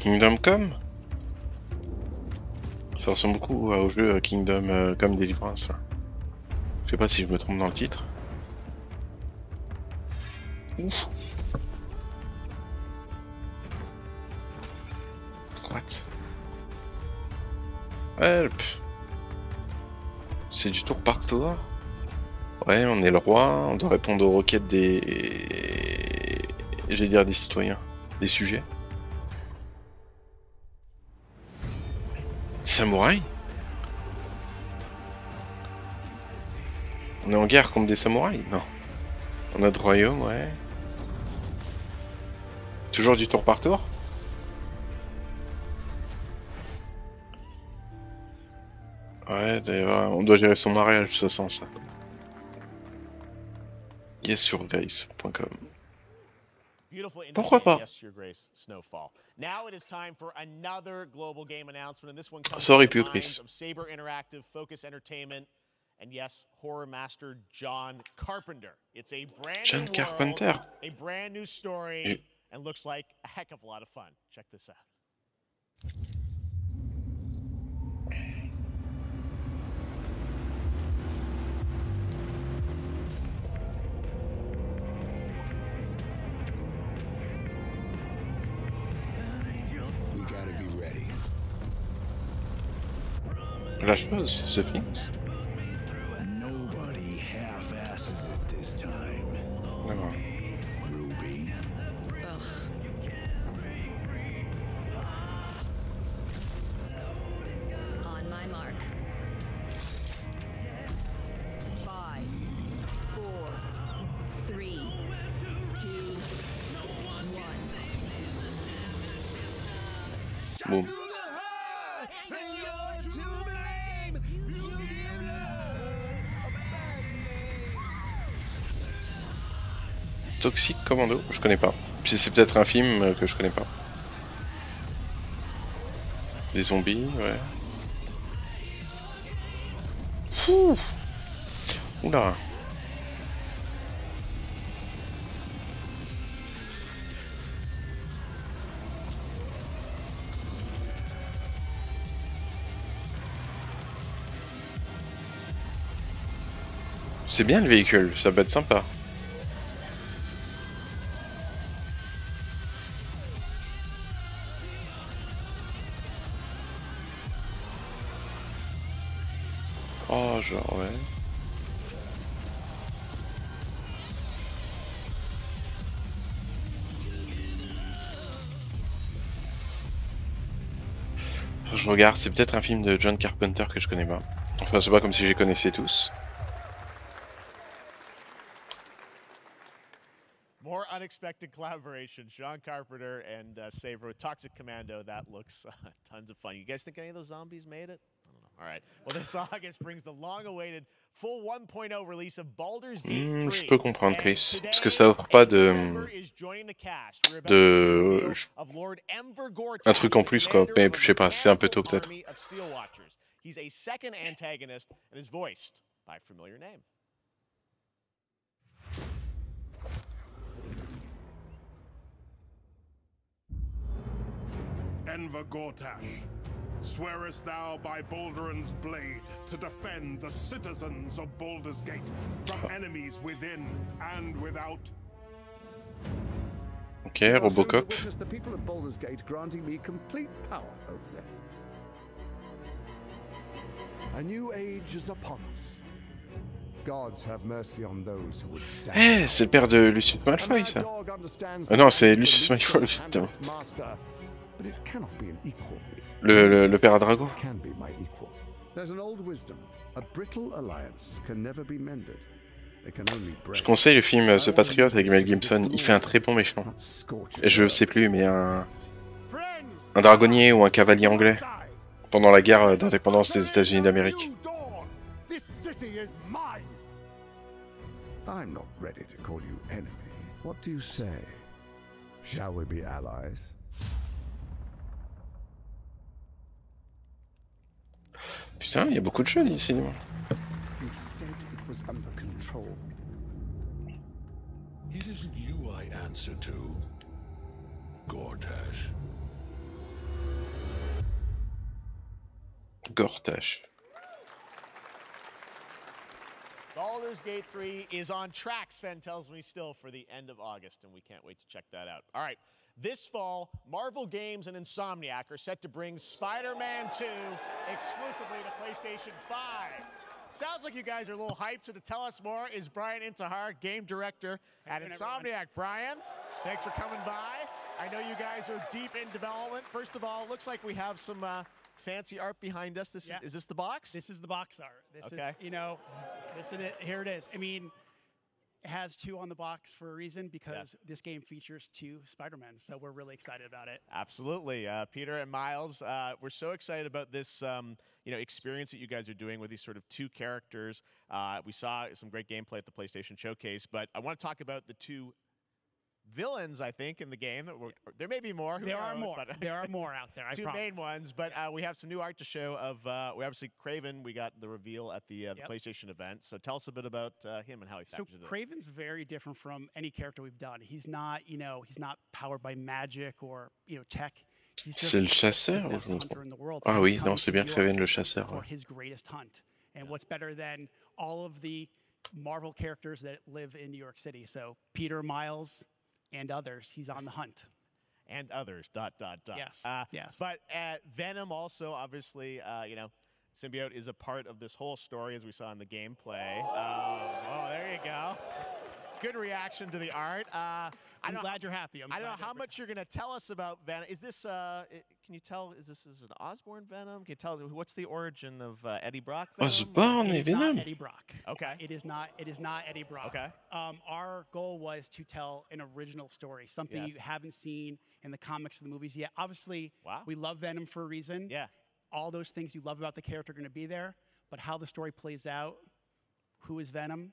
[SPEAKER 1] Kingdom Come? Ça ressemble beaucoup au jeu Kingdom Come Deliverance. Là. Je sais pas si je me trompe dans le titre. Ouf. What? Help. C'est du tour par tour. Ouais, on est le roi, on doit répondre aux requêtes des... J'allais dire des citoyens, des sujets. Samouraï? On est en guerre contre des samouraïs? Non. On a notre royaume, ouais. Toujours du tour par tour? Ouais, d'ailleurs, on doit gérer son mariage, ça sent ça. Yes sur grace.com. Pourquoi pas? Ça aurait pu, Chris.
[SPEAKER 3] And yes, horror master John Carpenter. It's a brand
[SPEAKER 1] John
[SPEAKER 3] new
[SPEAKER 1] Carpenter.
[SPEAKER 3] world, a brand new story, and looks like a heck of a lot of fun. Check this out.
[SPEAKER 14] We gotta be ready.
[SPEAKER 1] La chose, c'est fixe.
[SPEAKER 14] Nobody half-asses it this time.
[SPEAKER 1] D'accord.
[SPEAKER 14] Ruby.
[SPEAKER 15] On my mark. 5, 4, 3, 2, 1.
[SPEAKER 1] Boum. Toxic Commando, je connais pas. Puis c'est peut-être un film que je connais pas. Les zombies, ouais. Ouh. Oula. C'est bien le véhicule, ça peut être sympa. Oh, genre, ouais. Je regarde, c'est peut-être un film de John Carpenter que je connais pas. Enfin, c'est pas comme si je les connaissais tous.
[SPEAKER 3] More unexpected collaboration. John Carpenter and Saber with Toxic Commando. That looks tons of fun. You guys think any of those zombies made it? I don't know. All right. Well, this August brings the long-awaited full 1.0 release of Baldur's Gate 3.
[SPEAKER 1] Je peux comprendre, Chris, parce que ça offre pas de un truc en plus, quoi. Mais je sais pas, c'est un peu tôt peut-être.
[SPEAKER 3] He's a second antagonist and is voiced by a familiar name.
[SPEAKER 16] Enver Gortash, swearest thou by Balduran's blade to defend the citizens of Baldur's Gate from enemies within and without?
[SPEAKER 1] Ok, Robocop.
[SPEAKER 17] Witness the people of Baldur's Gate granting me complete power over them. A new age is upon us. Gods have mercy on those who would stand.
[SPEAKER 1] Eh, c'est le père de Lucius Malfoy, ça. Ah non, c'est Lucius Malfoy, putain. Le père à Drago. Je conseille le film The Patriot avec Mel Gibson, il fait un très bon méchant. Et je sais plus, mais un dragonnier ou un cavalier anglais pendant la guerre d'indépendance des États-Unis d'Amérique.
[SPEAKER 17] I'm not ready to call you enemy. What do you say? Shall we be allies?
[SPEAKER 1] Putain, il y a beaucoup de jeux ici.
[SPEAKER 17] He said it was under control.
[SPEAKER 14] It isn't you I answer to, Gortash.
[SPEAKER 1] Gortache.
[SPEAKER 3] Baldur's Gate 3 is on track, Sven tells me, still for the end of August, and we can't wait to check that out. All right, this fall, Marvel Games and Insomniac are set to bring Spider-Man 2 exclusively to PlayStation 5. Sounds like you guys are a little hyped, so to tell us more is Brian Intihar, game director at Insomniac. Brian, thanks for coming by. I know you guys are deep in development. First of all, it looks like we have some fancy art behind us. Is this the box?
[SPEAKER 18] This is the box art. This
[SPEAKER 3] Okay.
[SPEAKER 18] is, you know, this is it. Here it is. I mean, it has 2 on the box for a reason, because this game features 2 Spider-Men, so we're really excited about it.
[SPEAKER 3] Absolutely. Peter and Miles, we're so excited about this experience that you guys are doing with these sort of 2 characters. We saw some great gameplay at the PlayStation Showcase, but I want to talk about the 2 villains, I think, in the game. There may be more.
[SPEAKER 18] There are more. There are more out there, I
[SPEAKER 3] 2
[SPEAKER 18] promise.
[SPEAKER 3] main ones, but we have some new art to show of, we obviously, Kraven, we got the reveal at the PlayStation event. So tell us a bit about him and how he factors in.
[SPEAKER 18] Kraven's very different from any character we've done. He's not, he's not powered by magic or, tech. He's just
[SPEAKER 1] C'est le chasseur,
[SPEAKER 18] the best
[SPEAKER 1] je me
[SPEAKER 18] hunter
[SPEAKER 1] trompe.
[SPEAKER 18] in the world.
[SPEAKER 1] Ah
[SPEAKER 18] He's
[SPEAKER 1] oui,
[SPEAKER 18] come
[SPEAKER 1] non, c'est
[SPEAKER 18] to
[SPEAKER 1] bien
[SPEAKER 18] New
[SPEAKER 1] Kraven
[SPEAKER 18] York
[SPEAKER 1] le chasseur.
[SPEAKER 18] for
[SPEAKER 1] Ouais.
[SPEAKER 18] his greatest hunt. And what's better than all of the Marvel characters that live in New York City? So Peter, Miles, and others, he's on the hunt.
[SPEAKER 3] And others, ...
[SPEAKER 18] Yes, yes.
[SPEAKER 3] But Venom also, obviously, symbiote is a part of this whole story, as we saw in the gameplay. Oh, there you go. Good reaction to the art.
[SPEAKER 18] I'm glad you're happy.
[SPEAKER 3] I don't know how much you're going to tell us about Venom. Is this, can you tell, is this an Osborn Venom? Can you tell us, what's the origin of Eddie Brock Venom?
[SPEAKER 1] Osborn
[SPEAKER 18] It
[SPEAKER 1] et
[SPEAKER 18] is not
[SPEAKER 1] Venom.
[SPEAKER 18] Eddie Brock.
[SPEAKER 3] Okay.
[SPEAKER 18] It is not Eddie Brock.
[SPEAKER 3] Okay.
[SPEAKER 18] Our goal was to tell an original story, something you haven't seen in the comics or the movies yet. Obviously, we love Venom for a reason.
[SPEAKER 3] Yeah.
[SPEAKER 18] All those things you love about the character are going to be there, but how the story plays out, who is Venom,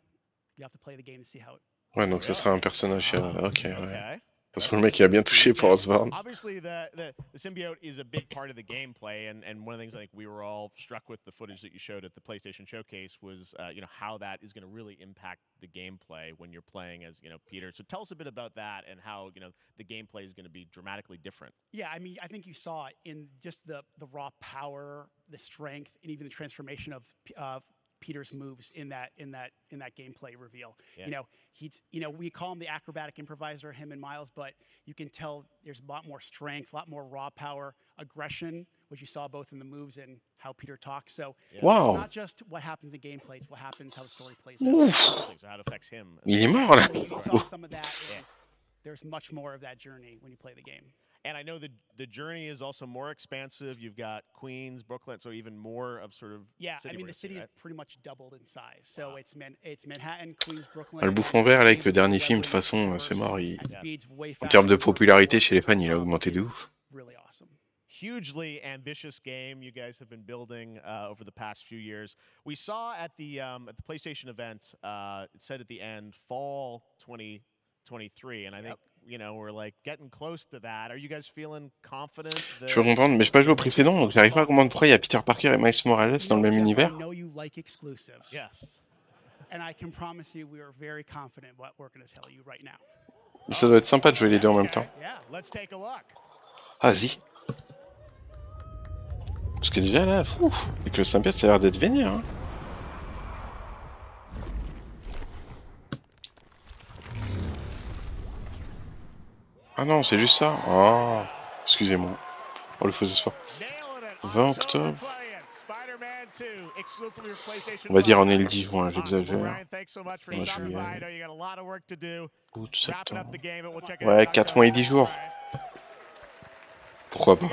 [SPEAKER 18] you have to play the game to see how it.
[SPEAKER 1] Ouais, donc ce sera un personnage. Ok, ouais. Parce que le mec il a bien touché pour Osborn.
[SPEAKER 3] Obviously, the symbiote is a big part of the gameplay, and one of the things I think we were all struck with the footage that you showed at the PlayStation Showcase was, how that is going to really impact the gameplay when you're playing as, Peter. So tell us a bit about that and how, the gameplay is going to be dramatically different.
[SPEAKER 18] Yeah, I mean, I think you saw it in just the raw power, the strength, and even the transformation of Peter's moves in that gameplay reveal.
[SPEAKER 3] Yeah.
[SPEAKER 18] He's we call him the acrobatic improviser, him and Miles, but you can tell there's a lot more strength, a lot more raw power, aggression, which you saw both in the moves and how Peter talks. So it's not just what happens in gameplay, it's what happens, how the story plays out.
[SPEAKER 3] So how it affects him.
[SPEAKER 1] Il est mort là.
[SPEAKER 18] You saw some of that. And there's much more of that journey when you play the game.
[SPEAKER 3] And I know the journey is also more expansive. You've got Queens, Brooklyn, so even more of sort of
[SPEAKER 18] I mean, the city is pretty much doubled in size. So it's Manhattan, Queens, Brooklyn.
[SPEAKER 1] Ah, le bouffon vert là, avec le dernier film, de toute façon, c'est mort. En termes de popularité chez les fans, il a augmenté de ouf.
[SPEAKER 18] Really awesome.
[SPEAKER 3] Hugely ambitious game you guys have been building over the past few years. We saw at the PlayStation event, it said at the end, fall 2023, and I think we're like getting close to that. Are you guys feeling confident?
[SPEAKER 1] Je peux comprendre, mais je n'ai pas joué au précédent, donc j'arrive pas à comprendre pourquoi il y a Peter Parker et Miles Morales dans le même univers.
[SPEAKER 18] I know you like exclusives.
[SPEAKER 3] Yes.
[SPEAKER 18] And I can promise you we are very confident what we're going to tell you right now.
[SPEAKER 1] Mais ça doit être sympa de jouer les deux en même temps.
[SPEAKER 3] Yeah, let's take a look.
[SPEAKER 1] Ah, vas-y. Parce que déjà là, avec le symbiote, ça a l'air d'être vénère. Hein. Ah non, c'est juste ça. Oh, excusez-moi. On le faisait ce soir. 20 octobre. On va dire on est le 10 juin, j'exagère. Ouais, juillet. Août, septembre. Ouais, 4 mois et 10 jours. Pourquoi pas?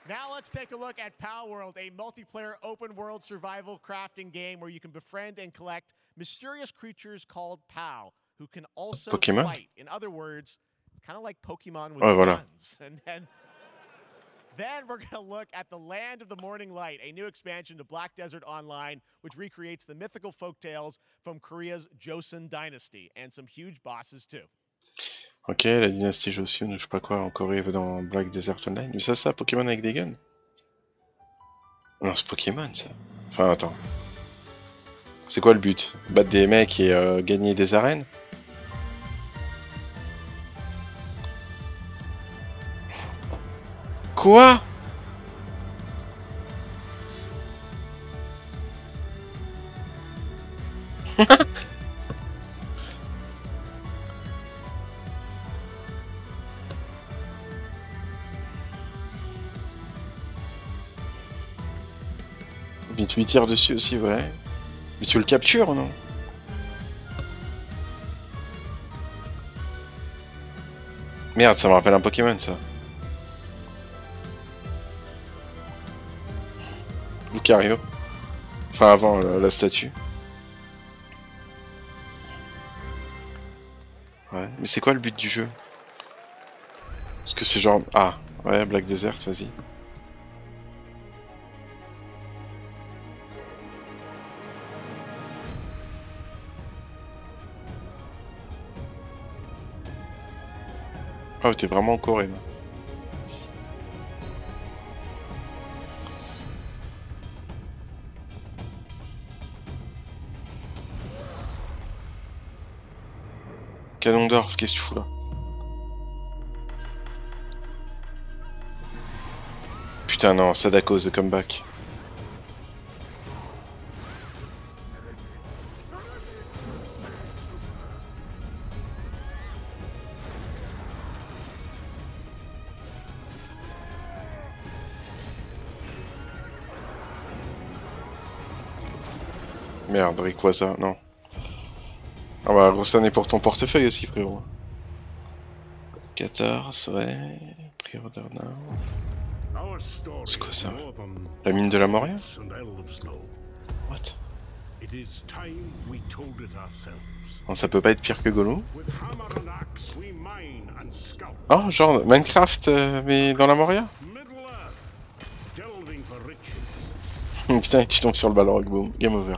[SPEAKER 3] Now let's take a look at Pal World, a multiplayer open-world survival crafting game where you can befriend and collect mysterious creatures called Pal, who can also
[SPEAKER 1] Pokémon?
[SPEAKER 3] fight. In other words, kind of like Pokemon with
[SPEAKER 1] voilà.
[SPEAKER 3] guns. And then we're going to look at the Land of the Morning Light, a new expansion to Black Desert Online, which recreates the mythical folktales from Korea's Joseon dynasty, and some huge bosses too.
[SPEAKER 1] Ok, la dynastie Joseon, je sais pas quoi, en Corée, dans Black Desert Online. Mais ça, Pokémon avec des guns? Non, c'est Pokémon, ça. Enfin, attends. C'est quoi le but? Battre des mecs et gagner des arènes? Quoi? Mais tu lui tires dessus aussi, ouais. Mais tu le captures, non? Merde, ça me rappelle un Pokémon, ça. Lucario. Enfin, avant la statue. Ouais, mais c'est quoi le but du jeu? Parce que c'est genre... Ah, ouais, Black Desert, vas-y. Oh, t'es vraiment en Corée, là. Canon d'or, qu'est-ce que tu fous là? Putain non, Sadako the comeback. Merde, Rayquaza, non. Ah bah, grosse année pour ton portefeuille aussi, frérot. 14, ouais. Pre-order now. C'est quoi ça? La mine de la Moria? What? Non, ça peut pas être pire que Gollum. Oh, genre Minecraft, mais dans la Moria? Putain, tu tombes sur le Balrog, boom, game over.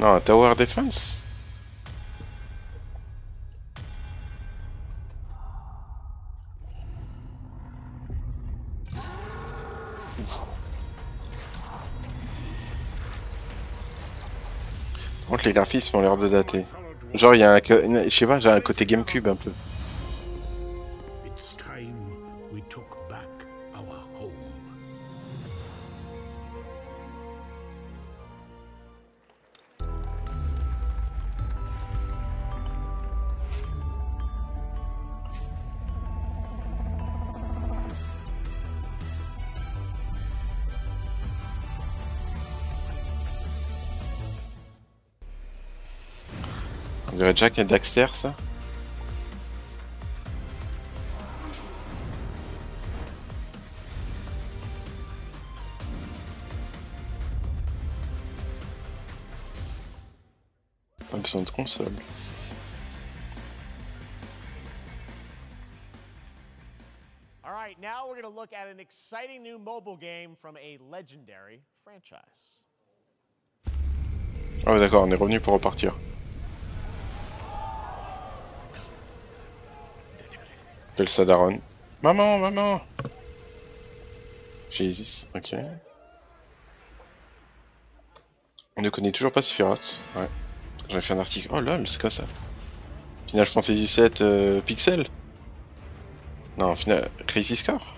[SPEAKER 1] Non, Tower Defense. Par contre, les graphismes ont l'air de dater. Genre, il y a un... Je sais pas, j'ai un côté GameCube un peu. On dirait Jack et Daxter, ça. Pas besoin de console.
[SPEAKER 3] All right, now we're going to look at an exciting new mobile game from a legendary franchise.
[SPEAKER 1] Ah ouais, d'accord, on est revenu pour repartir. Appelle ça Daron. Maman, maman. Jesus, ok. On ne connaît toujours pas Sephiroth. Ouais. J'avais fait un article. Oh lol, c'est quoi ça? Final Fantasy VII Pixel? Non, Final Crazy Score?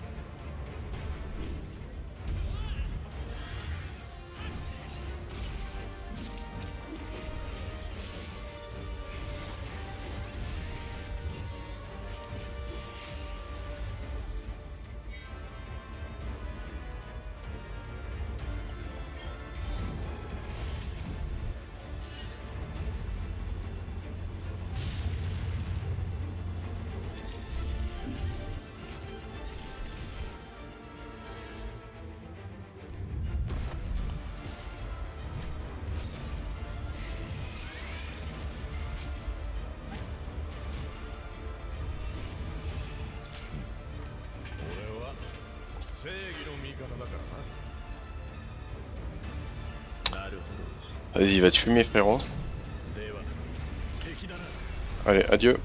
[SPEAKER 1] Vas-y, va te fumer, frérot. Allez, adieu.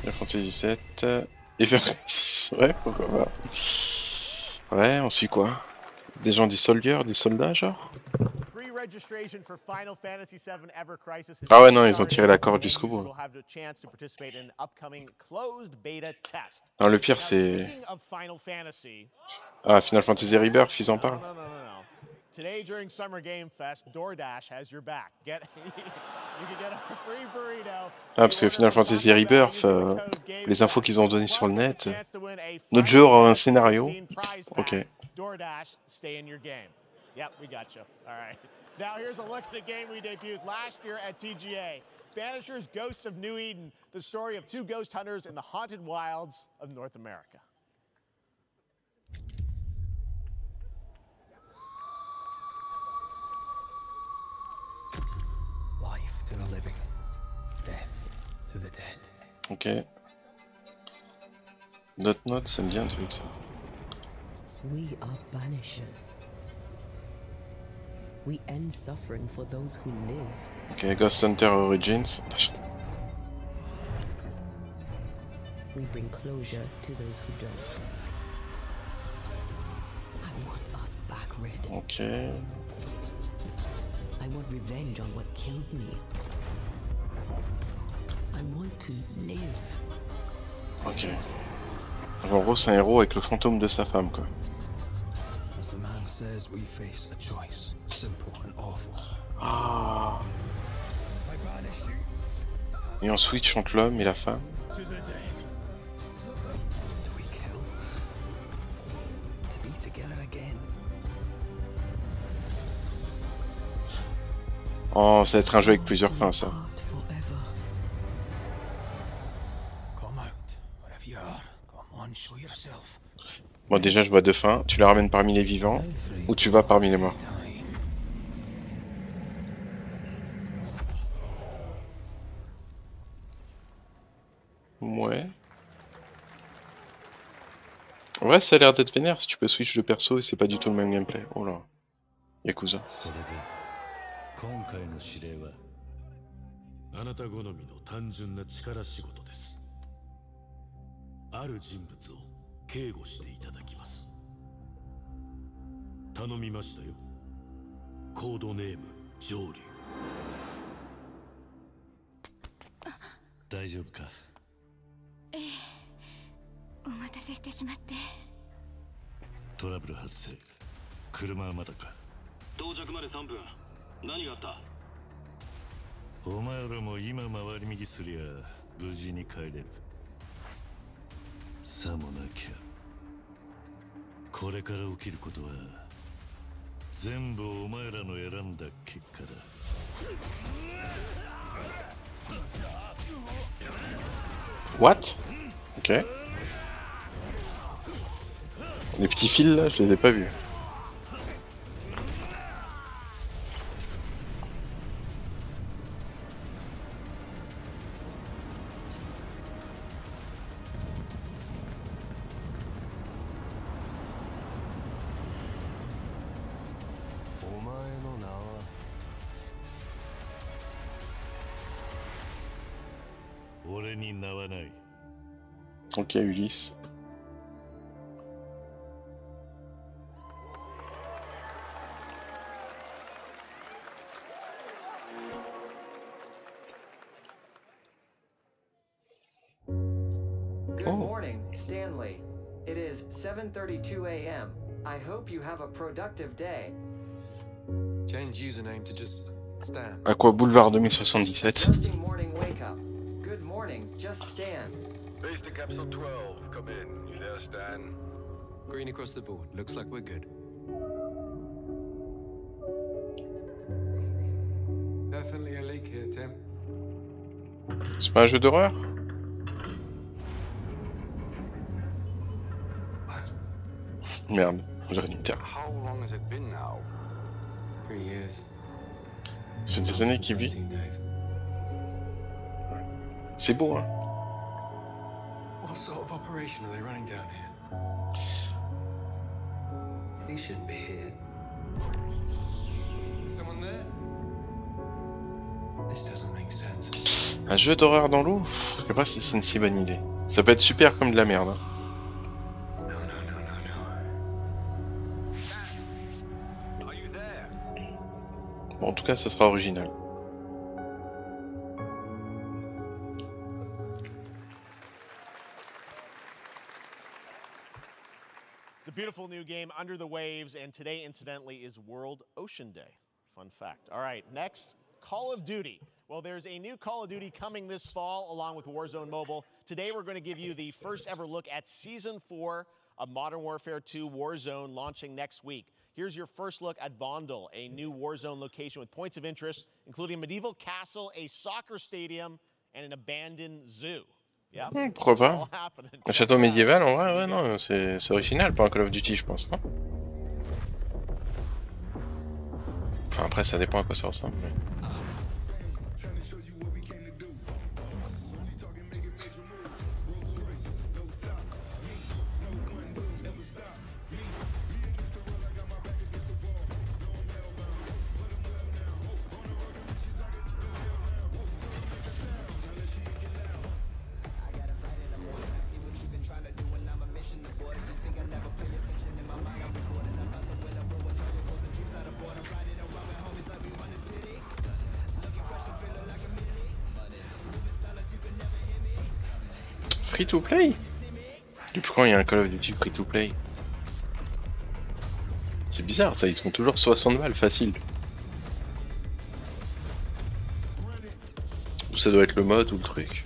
[SPEAKER 1] Final Fantasy VII. Ever 6. Ouais, pourquoi pas. Ouais, on suit quoi? Des gens du soldier, du soldat, genre? Ah ouais, non, ils ont tiré la corde jusqu'au bout. Non, le pire, c'est... Ah, Final Fantasy Rebirth, ils en parlent.
[SPEAKER 3] Today during Summergamefest, DoorDash has your back.
[SPEAKER 1] Ah, parce que Final Fantasy Rebirth, les infos qu'ils ont données sur le net, notre jeu aura un scénario. Ok.
[SPEAKER 3] DoorDash, stay in your game. Yep, we got you. All right. Now here's a look at a game we debuted last year at TGA. Banishers, Ghosts of New Eden, the story of two ghost hunters in the haunted wilds of North America.
[SPEAKER 12] Life to the living, death to the dead.
[SPEAKER 1] Ok. D'autres notes, ça me dit un truc ça.
[SPEAKER 19] We are banishers. We end suffering for those who live.
[SPEAKER 1] Ok, Ghost Hunter Origins.
[SPEAKER 19] We bring closure to those who don't. I want us back, Red.
[SPEAKER 1] Ok.
[SPEAKER 19] I want revenge on what killed me. I want to live.
[SPEAKER 1] Ok. En gros, c'est un héros avec le fantôme de sa femme, quoi.
[SPEAKER 12] As the man says, we face a choice, simple and awful.
[SPEAKER 1] Ah. Et on switch entre l'homme et la femme.
[SPEAKER 12] Do we kill? To be together again.
[SPEAKER 1] Oh, ça va être un jeu avec plusieurs fins, ça.
[SPEAKER 12] Come out, wherever you are. Come on, show yourself.
[SPEAKER 1] Bon, déjà, je vois deux fins. Tu les ramènes parmi les vivants, ou tu vas parmi les morts. Ouais. Ouais, ça a l'air d'être vénère si tu peux switch de perso et c'est pas du tout le même gameplay. Oh là. Yakuza.
[SPEAKER 20] 今回の指令はあなた好みの単純な力仕事です。ある人物を警護していただきます。頼みましたよ。コードネーム上流。大丈夫か？
[SPEAKER 21] ええ、お待たせしてしまって。
[SPEAKER 20] トラブル発生。車はまだか？
[SPEAKER 22] 到着まで3分。何があった？
[SPEAKER 20] お前らも今回り右すりゃ無事に帰れる。さもなきゃこれから起きることは全部お前らの選んだ結果だ。
[SPEAKER 1] What? Ok. Les petits fils là, je les ai pas vus. Ok, Ulysse.
[SPEAKER 23] Good morning, Stanley. It is 7:32 a.m. I hope you have a productive day.
[SPEAKER 12] Change username to just Stan.
[SPEAKER 1] À quoi Boulevard 2077?
[SPEAKER 23] Interesting morning wake up. Good morning, just Stan.
[SPEAKER 12] Base to capsule 12. Come in. You there, Stan? Green across the board. Looks like we're good. Definitely a leak here, Tim.
[SPEAKER 1] C'est pas un jeu d'horreur? Merde, j'aurais dû me taire.
[SPEAKER 12] How long has it been now? 3 years.
[SPEAKER 1] Ça fait des années qu'il vit. C'est beau, hein?
[SPEAKER 12] What sort of operation are they running down here? He shouldn't be here. Is someone there? This doesn't make sense.
[SPEAKER 1] Un jeu d'horreur dans l'eau? Je sais pas si c'est une si bonne idée. Ça peut être super comme de la merde. Hein. Bon, en tout cas, ça sera original.
[SPEAKER 3] It's a beautiful new game, Under the Waves, and today, incidentally, is World Ocean Day. Fun fact. All right, next, Call of Duty. Well, there's a new Call of Duty coming this fall along with Warzone Mobile. Today we're going to give you the first ever look at Season 4 of Modern Warfare 2 Warzone launching next week. Here's your first look at Vondel, a new Warzone location with points of interest, including a medieval castle, a soccer stadium, and an abandoned zoo. Yep.
[SPEAKER 1] Pourquoi pas? Un château médiéval, en vrai, ouais, non, c'est original pour un Call of Duty, je pense, non? Enfin, après, ça dépend à quoi ça ressemble. Mais... Free to play? Depuis quand il y a un Call of Duty free to play? C'est bizarre ça, ils sont toujours 60 balles facile. Ou ça doit être le mode ou le truc.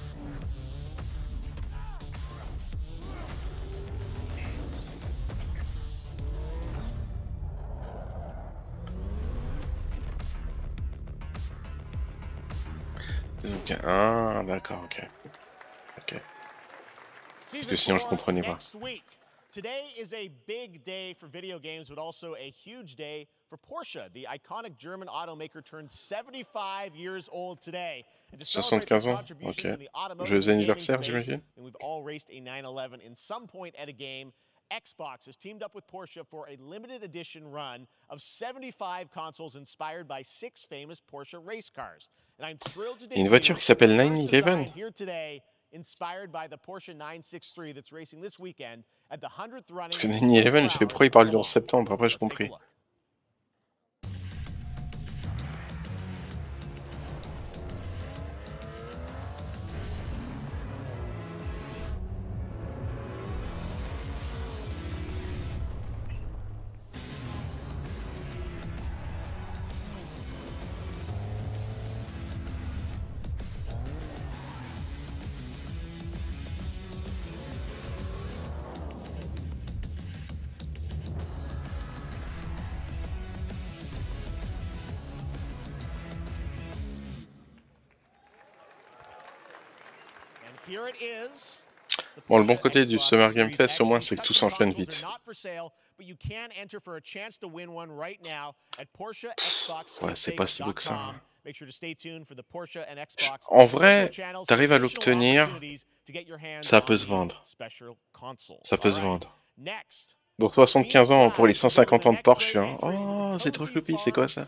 [SPEAKER 1] Okay. Ah d'accord, ok. Ok. Parce que sinon je comprenais pas.
[SPEAKER 3] Today is a big day for video games, but also a huge day for Porsche. The iconic German automaker turned 75 years old today. And to celebrate their contributions in the automotive and gaming space, and we've all raced a 911 in some point at a game, Xbox has teamed up with Porsche for a limited edition run of 75 consoles inspired by 6 famous Porsche race cars. And I'm thrilled to
[SPEAKER 1] Une voiture qui s'appelle 911.
[SPEAKER 3] Here today, inspired by the Porsche 963 that's racing this weekend at the 100th running.
[SPEAKER 1] Parce que 911, je fais pourquoi il parle du 11 septembre, après j'ai compris. Bon, le bon côté du Summergamefest au moins, c'est que tout s'enchaîne vite. Ouais, c'est pas si beau que ça. En vrai, t'arrives à l'obtenir, ça peut se vendre. Ça peut se vendre. Donc 75 ans pour les 150 ans de Porsche. Hein. Oh, c'est trop choupi, c'est quoi ça?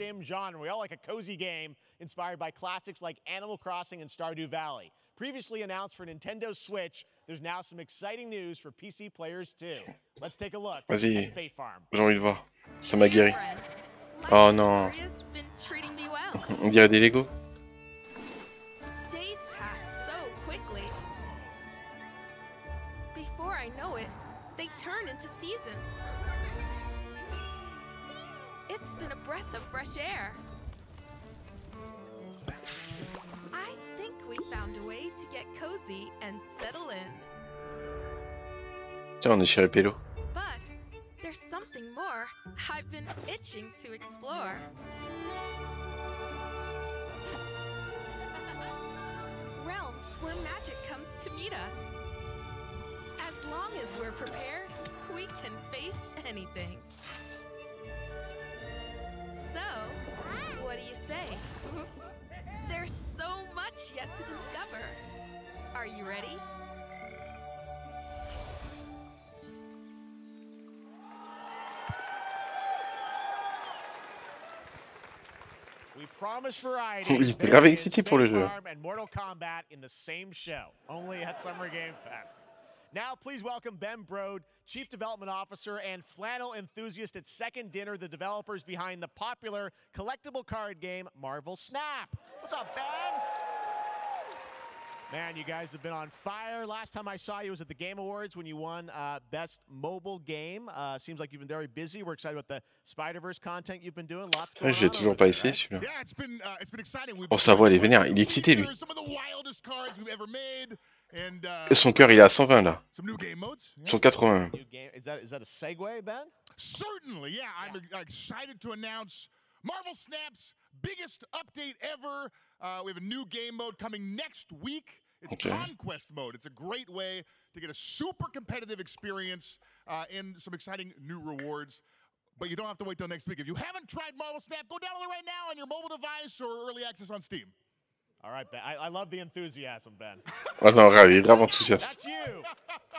[SPEAKER 3] Previously announced for Nintendo Switch, there's now some exciting news for PC players too. Let's take a look.
[SPEAKER 1] Vas-y, j'ai envie de voir. Ça m'a guéri. Oh non. On dirait des Lego.
[SPEAKER 2] Days pass so quickly. Before I know it, they turn into seasons. It's been a breath of fresh air. We found a way to get cozy and settle in.
[SPEAKER 1] Tiens, on est chez Repello.
[SPEAKER 2] But there's something more I've been itching to explore. Realms where magic comes to meet us. As long as we're prepared, we can face anything. So, what do you say? There's so much yet to discover. Are you ready?
[SPEAKER 3] We promise variety.
[SPEAKER 1] Il est grave excité pour le jeu.
[SPEAKER 3] And Mortal Kombat in the same show, only at Summergamefest. Now, please welcome Ben Brode, Chief Development Officer and flannel enthusiast at Second Dinner, the developers behind the popular collectible card game Marvel Snap. What's up, Ben? Man, you guys have been on fire. Last time I saw you was at the Game Awards when you won Best Mobile Game. Seems like you've been very busy. We're excited about the Spider-Verse content you've been doing. Lots going on.
[SPEAKER 1] J'ai toujours pas essayé celui-là.
[SPEAKER 16] Yeah, it's been exciting.
[SPEAKER 1] Oh, sa voix, elle est vénère. Il est excité, lui.
[SPEAKER 16] Some of the wildest cards we've ever made. And,
[SPEAKER 1] Son cœur, il est à 120 là.
[SPEAKER 16] Some new game modes.
[SPEAKER 1] 180.
[SPEAKER 3] Is that a segue, Ben?
[SPEAKER 16] Certainly, yeah. I'm excited to announce Marvel Snap's biggest update ever. We have a new game mode coming next week. It's Conquest mode. It's a great way to get a super competitive experience and some exciting new rewards. But you don't have to wait till next week. If you haven't tried Marvel Snap, go download it right now on your mobile device or early access on Steam.
[SPEAKER 3] All right, Ben. I love the enthusiasm, Ben.
[SPEAKER 1] Oh non, ravi, grave enthousiaste.
[SPEAKER 3] That's you.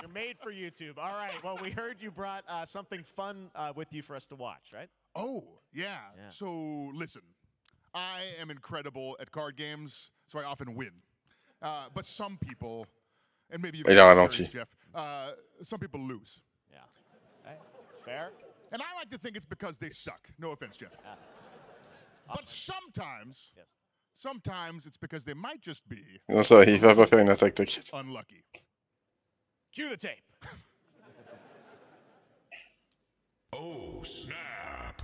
[SPEAKER 3] You're made for YouTube. All right. Well, we heard you brought something fun with you for us to watch, right?
[SPEAKER 16] Oh, yeah. So, listen. I am incredible at card games, so I often win. But some people, and maybe you've experienced, Jeff, some people lose.
[SPEAKER 3] Yeah. Hey, fair.
[SPEAKER 16] And I like to think it's because they suck. No offense, Jeff. But sometimes, sometimes it's because they might just be
[SPEAKER 1] Non, ça va, il va pas faire une attaque, t'inquiète.
[SPEAKER 16] Unlucky.
[SPEAKER 3] Cue the tape.
[SPEAKER 16] Oh, snap.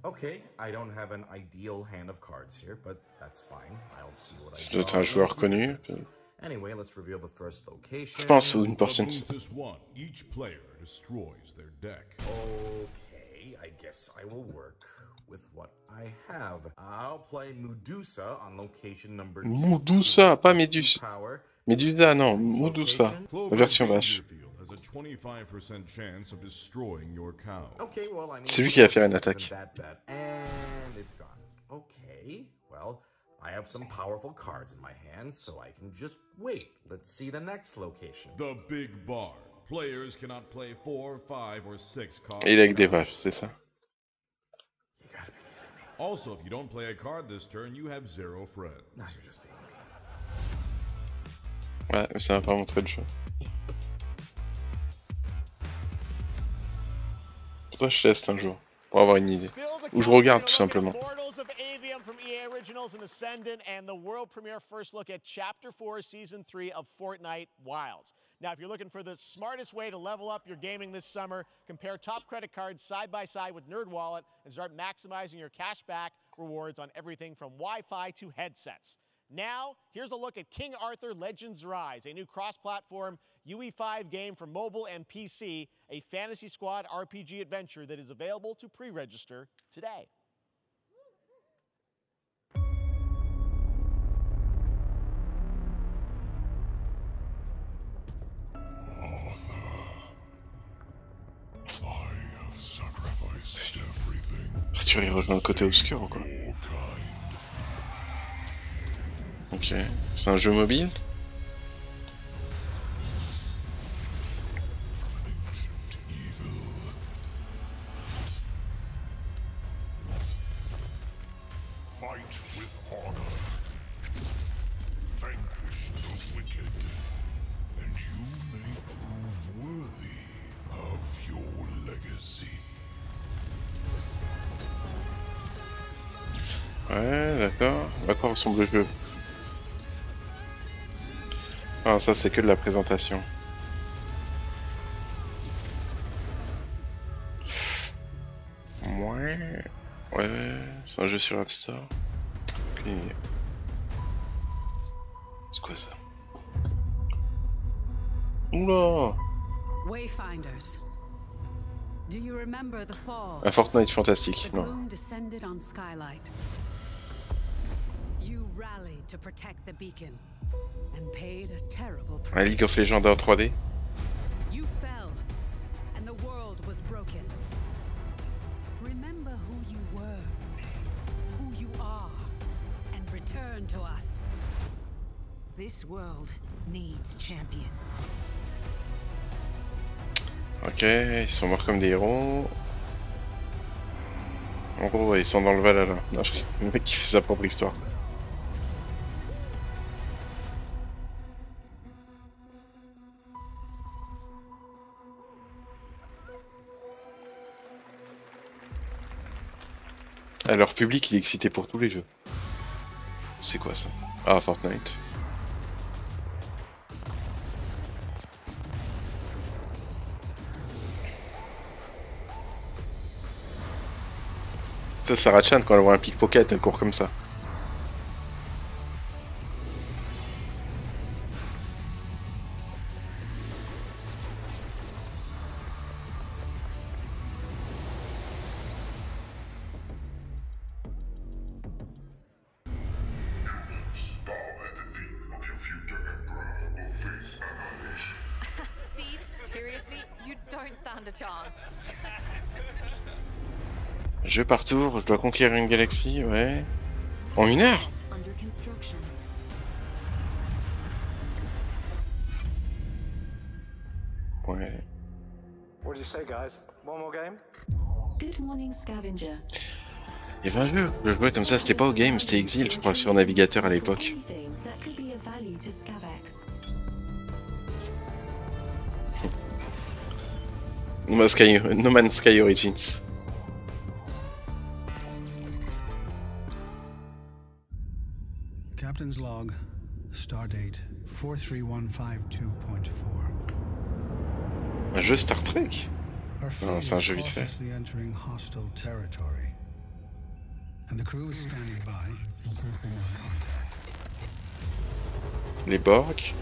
[SPEAKER 5] Okay, I don't have an ideal hand of cards here, but that's fine. I'll see what I
[SPEAKER 1] Ça doit être un joueur connu.
[SPEAKER 5] Anyway, let's reveal the first location.
[SPEAKER 1] Je pense ou une personne.
[SPEAKER 20] Each player destroys their deck.
[SPEAKER 5] Okay, I guess I will work with what I have. I'll play Medusa on location number 2.
[SPEAKER 1] Medusa, pas Méduse. Medusa, non, Medusa. La version vache.
[SPEAKER 5] Okay, well, I mean,
[SPEAKER 1] c'est lui qui va faire une attaque.
[SPEAKER 5] And it's gone. Okay, well, I have some powerful cards in my hand, so I can just wait. Let's see the next location.
[SPEAKER 20] The big bar. Players cannot play 4, 5, or 6 cards.
[SPEAKER 1] Et il est avec des vaches, c'est ça.
[SPEAKER 20] Also, if you don't play a card this turn, you have 0 friends.
[SPEAKER 5] No, you're just being
[SPEAKER 1] Ouais, mais ça va pas montrer le jeu. Pour ça, je teste un jour, pour avoir une idée. Ou je regarde, tout simplement.
[SPEAKER 3] From EA Originals and Ascendant, and the world premiere first look at Chapter 4, Season 3 of Fortnite Wilds. Now, if you're looking for the smartest way to level up your gaming this summer, compare top credit cards side by side with NerdWallet and start maximizing your cashback rewards on everything from Wi-Fi to headsets. Now, here's a look at King Arthur Legends Rise, a new cross-platform UE5 game for mobile and PC, a Fantasy Squad RPG adventure that is available to pre-register today.
[SPEAKER 1] Arthur, il rejoint le côté obscur ou quoi? Ok, c'est un jeu mobile?
[SPEAKER 16] Fight with honor. Vanquish the wicked. And you may prove worthy of your legacy.
[SPEAKER 1] Ouais, d'accord. À quoi ressemble le jeu? Ah, ça c'est que de la présentation. Ouais, c'est un jeu sur App Store. Okay. C'est quoi ça? Oula!
[SPEAKER 15] Wayfinders. Do you remember the fall?
[SPEAKER 1] Un Fortnite fantastique, non.
[SPEAKER 15] Gloom descended on Skylight. You rallied to protect the beacon and paid a terrible price.
[SPEAKER 1] Un League of Legends en 3D.
[SPEAKER 15] You fell and the world was broken. Remember who you were, who you are, and return to us. This world needs champions.
[SPEAKER 1] Ok, ils sont morts comme des héros. En gros, ouais, ils sont dans le Valhalla. Non, le mec qui fait sa propre histoire. Alors, public, il est excité pour tous les jeux. C'est quoi ça? Ah, Fortnite. Ça, Sarah Chan, quand elle voit un pickpocket, elle court comme ça.
[SPEAKER 2] Steve, seriously, you don't stand a chance.
[SPEAKER 1] Jeu par tour, je dois conquérir une galaxie, ouais. En 1 heure?
[SPEAKER 4] Under construction.
[SPEAKER 1] Ouais.
[SPEAKER 6] What do you say, guys? One more game?
[SPEAKER 4] Good morning, scavenger.
[SPEAKER 1] Il y avait un jeu, je jouais comme ça, c'était pas au game, c'était Exil, je crois, sur navigateur à l'époque.
[SPEAKER 4] Anything that could be of value to Scavax.
[SPEAKER 1] No Man's Sky Origins.
[SPEAKER 8] Captain's log, stardate 43152.4.
[SPEAKER 1] Un jeu Star Trek? Non, c'est un jeu vite fait.
[SPEAKER 8] Entering hostile territory. And the crew is standing by.
[SPEAKER 1] Les Borg.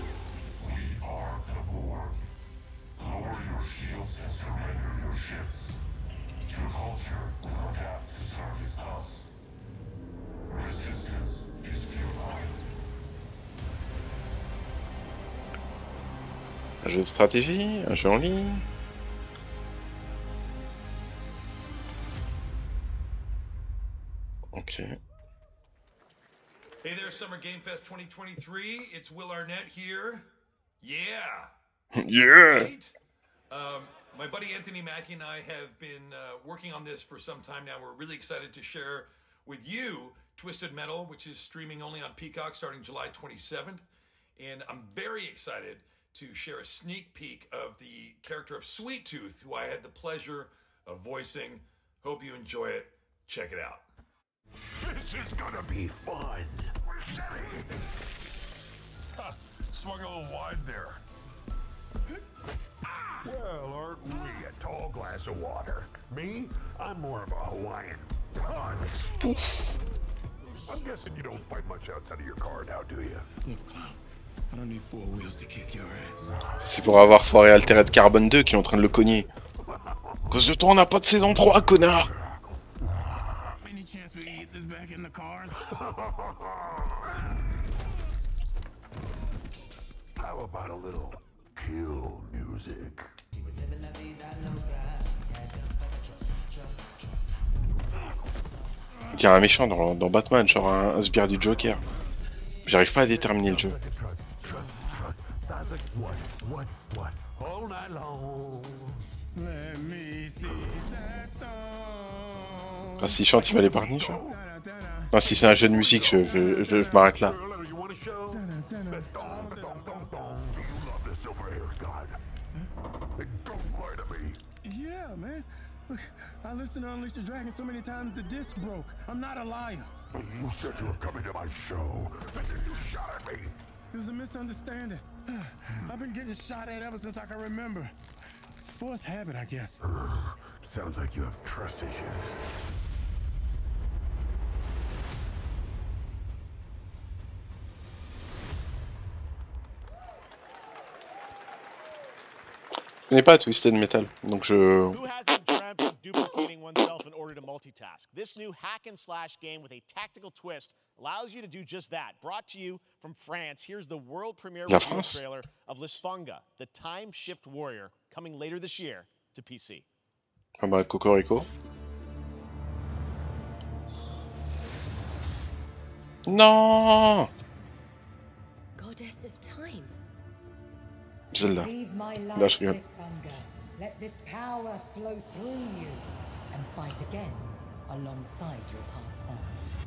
[SPEAKER 1] Un jeu de stratégie, un jeu en ligne. Ok.
[SPEAKER 9] Hey there, Summergamefest 2023. It's Will Arnett here. Yeah.
[SPEAKER 1] Yeah.
[SPEAKER 9] Right? My buddy Anthony Mackie and I have been working on this for some time now. We're really excited to share with you Twisted Metal, which is streaming only on Peacock starting July 27th. And I'm very excited to share a sneak peek of the character of Sweet Tooth, who I had the pleasure of voicing. Hope you enjoy it. Check it out.
[SPEAKER 14] This is gonna be fun.
[SPEAKER 20] Ha, swung a little wide there.
[SPEAKER 14] Well, aren't we a tall glass of water? Me? I'm more of a Hawaiian punch. I'm guessing you don't fight much outside of your car now, do you?
[SPEAKER 20] Look, clown, I don't need 4 wheels to kick your ass.
[SPEAKER 1] C'est pour avoir foiré Altered Carbone 2 qui est en train de le cogner. À cause de toi, on n'a pas de saison 3, connard!
[SPEAKER 20] Any chance we can get this back in the cars?
[SPEAKER 14] How about a little kill music?
[SPEAKER 1] Il y a un méchant dans Batman, genre un sbire du Joker. J'arrive pas à déterminer le jeu. Ah, s'il chante, il va l'épargner, je... Non, si c'est un jeu de musique, je m'arrête là.
[SPEAKER 20] Yeah, man. Look, I listened to Unleash the Dragon so many times the disc broke. I'm not a liar.
[SPEAKER 14] You said you were coming to my show, and then you shot at me.
[SPEAKER 20] It was a misunderstanding. I've been getting shot at ever since I can remember. It's forced habit, I guess.
[SPEAKER 14] Sounds like you have trust issues.
[SPEAKER 1] Je connais pas Twisted Metal, donc je...
[SPEAKER 3] Who hasn't dreamt of duplicating oneself in order to multitask? This new hack and slash game with a tactical twist allows you to do just that. Brought to you from France, here's the world premiere review trailer of Lisfunga, the Time Shift Warrior, coming later this year to PC.
[SPEAKER 1] Ah bah, Cocorico. Non!
[SPEAKER 19] Goddess of time.
[SPEAKER 1] Zelda.
[SPEAKER 19] Receive my
[SPEAKER 1] Là,
[SPEAKER 19] light,
[SPEAKER 1] je rigole.
[SPEAKER 19] Lisfunga. Let this power flow through you and fight again alongside your past selves.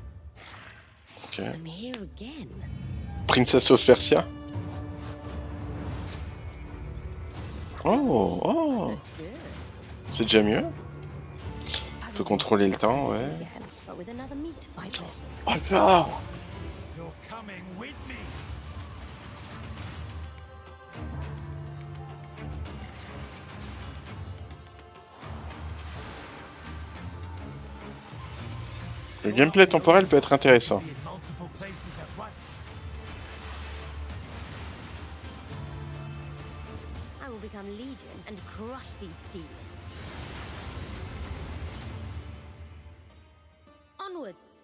[SPEAKER 1] Ok.
[SPEAKER 19] I'm here again.
[SPEAKER 1] Princess of Persia. Oh, oh. C'est déjà mieux. On peut contrôler le temps, ouais.
[SPEAKER 19] But with another meat to fight with.
[SPEAKER 1] Oh ça!
[SPEAKER 20] You're coming with me.
[SPEAKER 1] Le gameplay temporel peut être intéressant.
[SPEAKER 7] I will become Legion and crush these demons. Onwards!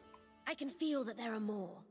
[SPEAKER 7] I can feel that there are more.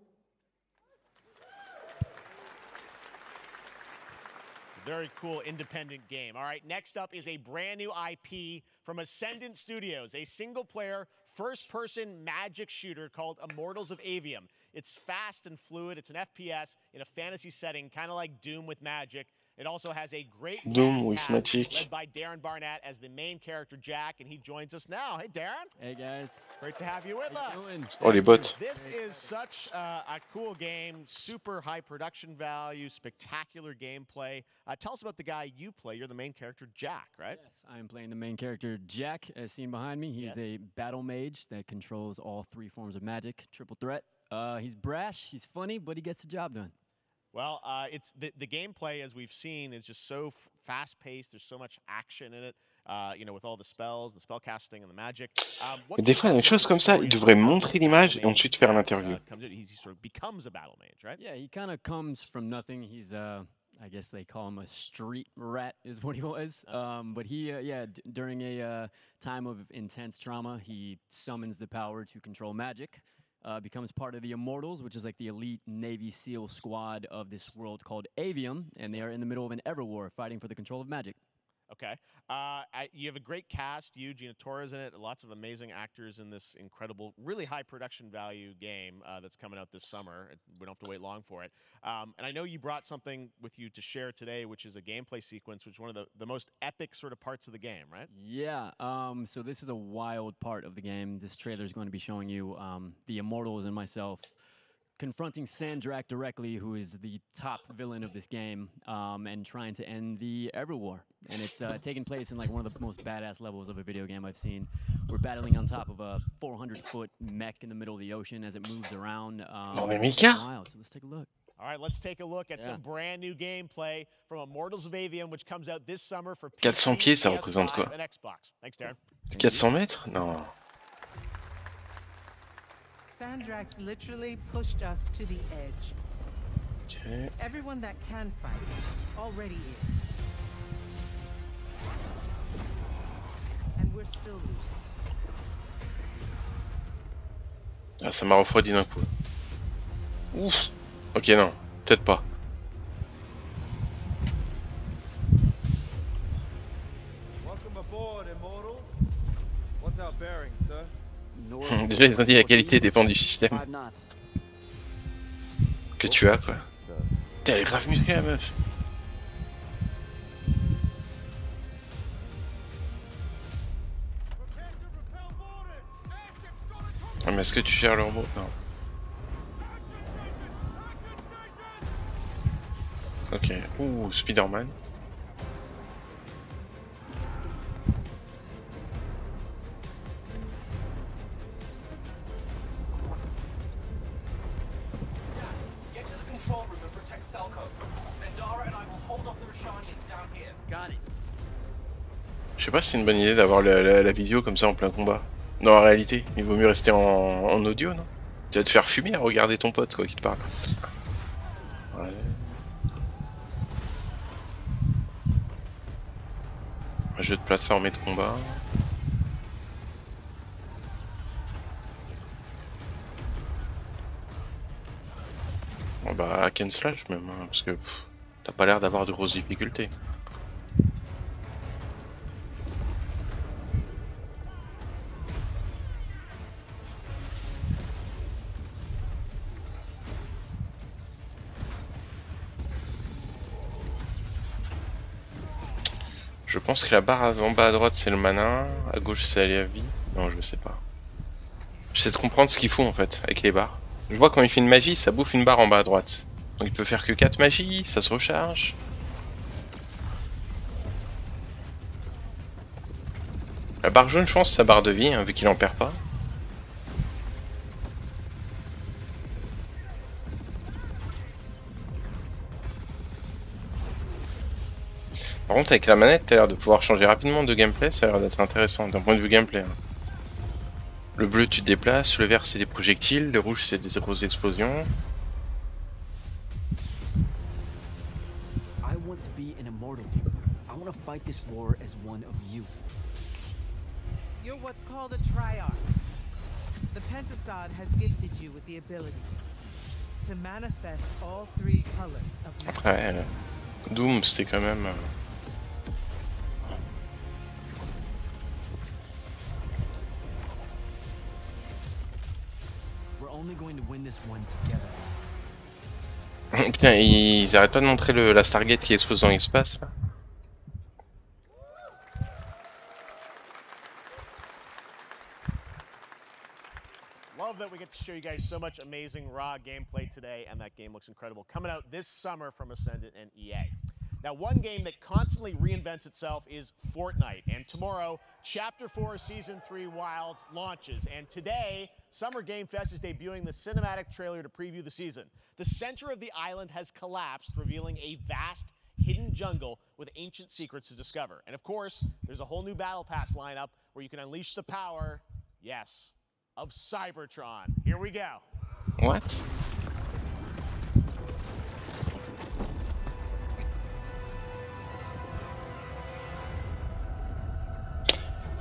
[SPEAKER 3] Very cool independent game. All right, next up is a brand new IP from Ascendant Studios, a single-player, first-person magic shooter called Immortals of Avium. It's fast and fluid. It's an FPS in a fantasy setting, kind of like Doom with magic. It also has a great
[SPEAKER 1] Doom with
[SPEAKER 3] cast
[SPEAKER 1] magic.
[SPEAKER 3] led by Darren Barnett as the main character, Jack, and he joins us now. Hey, Darren.
[SPEAKER 10] Hey, guys.
[SPEAKER 3] Great to have you with us.
[SPEAKER 1] Oh, les bots.
[SPEAKER 3] This is such a cool game, super high production value, spectacular gameplay. Tell us about the guy you play. You're the main character, Jack, right?
[SPEAKER 10] Yes, I am playing the main character, Jack, as seen behind me. He's a battle mage that controls all 3 forms of magic, triple threat. He's brash, he's funny, but he gets the job done.
[SPEAKER 3] Well, it's the gameplay, as we've seen, is just so fast-paced. There's so much action in it, you know, with all the spells, the spell casting, and the magic.
[SPEAKER 1] Mais des fois, une chose comme ça, il devrait montrer l'image et ensuite faire l'interview.
[SPEAKER 3] He sort of becomes a battle mage, right?
[SPEAKER 10] Yeah, he kind of comes from nothing. He's, I guess they call him a street rat, is what he was. But he, during a time of intense trauma, he summons the power to control magic. Becomes part of the Immortals, which is like the elite Navy SEAL squad of this world called Avium, and they are in the middle of an Everwar fighting for the control of magic.
[SPEAKER 3] Okay. You have a great cast. You, Gina Torres in it. Lots of amazing actors in this incredible, really high production value game that's coming out this summer. We don't have to wait long for it. And I know you brought something with you to share today, which is a gameplay sequence, which is one of the most epic sort of parts of the game, right?
[SPEAKER 10] Yeah. So this is a wild part of the game. This trailer is going to be showing you the Immortals and myself confronting Sandrak directly, who is the top villain of this game, and trying to end the Everwar. And it's taking place in like one of the most badass levels of a video game I've seen. We're battling on top of a 400-foot mech in the middle of the ocean as it moves around. Wild. So let's take a look.
[SPEAKER 3] All right, let's take a look at some brand new gameplay from Immortals of Avium, which comes out this summer for PC,
[SPEAKER 1] 400 pieds, ça représente quoi?
[SPEAKER 3] and Xbox. Thanks, Darren.
[SPEAKER 1] 400 mètres? Non.
[SPEAKER 11] Sandrax literally pushed us to the edge.
[SPEAKER 1] Okay.
[SPEAKER 11] Everyone that can fight already is. And we're still losing.
[SPEAKER 1] Ah, ça m'a refroidi d'un coup. Ouf. Ok, non. Peut-être pas.
[SPEAKER 24] Welcome aboard, Immortal. What's our bearing, sir?
[SPEAKER 1] Déjà, ils ont dit la qualité dépend du système que tu as, quoi. Putain, elle est grave musclée, la meuf. Ah, mais est-ce que tu gères le robot? Non. Ok. Ouh, Spider-Man. Je sais pas si c'est une bonne idée d'avoir la vidéo comme ça en plein combat. Non, en réalité, il vaut mieux rester en audio, non? Tu vas te faire fumer à regarder ton pote, quoi, qui te parle. Ouais. Un jeu de plateforme et de combat. Oh bah, hack and slash même, hein, parce que t'as pas l'air d'avoir de grosses difficultés. Je pense que la barre en bas à droite c'est le mana, à gauche c'est la vie. Non, je sais pas. J'essaie de comprendre ce qu'il faut en fait avec les barres. Je vois quand il fait une magie, ça bouffe une barre en bas à droite. Donc il peut faire que 4 magies, ça se recharge. La barre jaune, je pense, c'est sa barre de vie, hein, vu qu'il en perd pas. Par contre, avec la manette, t'as l'air de pouvoir changer rapidement de gameplay, ça a l'air d'être intéressant d'un point de vue gameplay. Hein. Le bleu tu te déplaces, le vert c'est des projectiles, le rouge c'est des grosses explosions.
[SPEAKER 10] I want to be an immortal. I want to fight this war as one of you.
[SPEAKER 11] You're what's called a triarch. The Pentasod has gifted you with the ability to manifest all three colors of magic.
[SPEAKER 1] Après, Doom c'était quand même...
[SPEAKER 10] We're only going to win this one together.
[SPEAKER 1] Putain, ils arrêtent pas de montrer la Stargate qui explose dans l'espace là.
[SPEAKER 3] Love that we get to show you guys so much amazing raw gameplay today, and that game looks incredible. Coming out this summer from Ascendant and EA. Now, one game that constantly reinvents itself is Fortnite, and tomorrow, Chapter 4 Season 3 Wilds launches, and today, Summergamefest is debuting the cinematic trailer to preview the season. The center of the island has collapsed, revealing a vast, hidden jungle with ancient secrets to discover. And of course, there's a whole new Battle Pass lineup where you can unleash the power, yes, of Cybertron. Here we go.
[SPEAKER 1] What?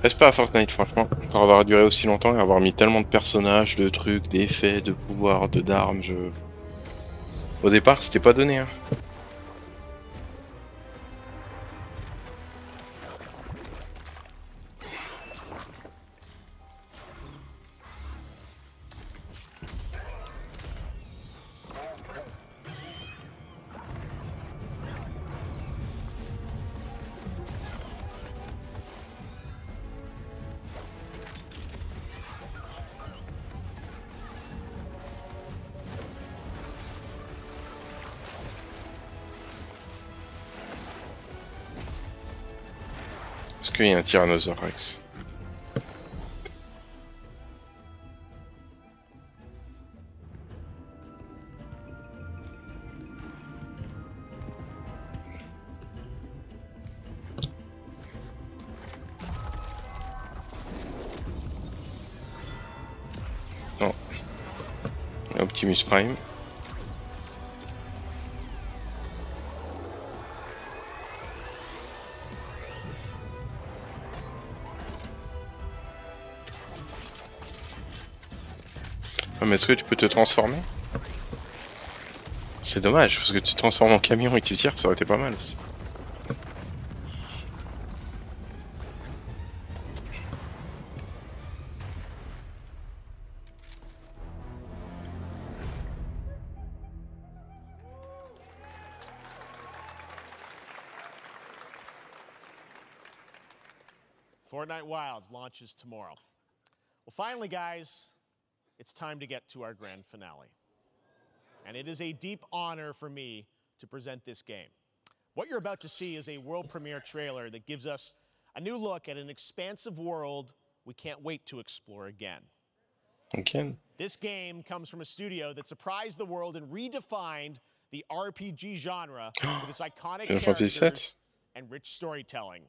[SPEAKER 1] Reste pas à Fortnite franchement, pour avoir duré aussi longtemps et avoir mis tellement de personnages, de trucs, d'effets, de pouvoirs, d'armes, Au départ c'était pas donné hein. Est-ce qu'il y a un Tyrannosaurus Rex? Non. Optimus Prime. Mais est-ce que tu peux te transformer? C'est dommage, parce que tu te transformes en camion et tu tires, ça aurait été pas mal aussi.
[SPEAKER 3] Fortnite Wilds launches tomorrow. Well, finally, guys, it's time to get to our grand finale. And it is a deep honor for me to present this game. What you're about to see is a world premiere trailer that gives us a new look at an expansive world we can't wait to explore again.
[SPEAKER 1] Okay.
[SPEAKER 3] This game comes from a studio that surprised the world and redefined the RPG genre with its iconic characters and rich storytelling.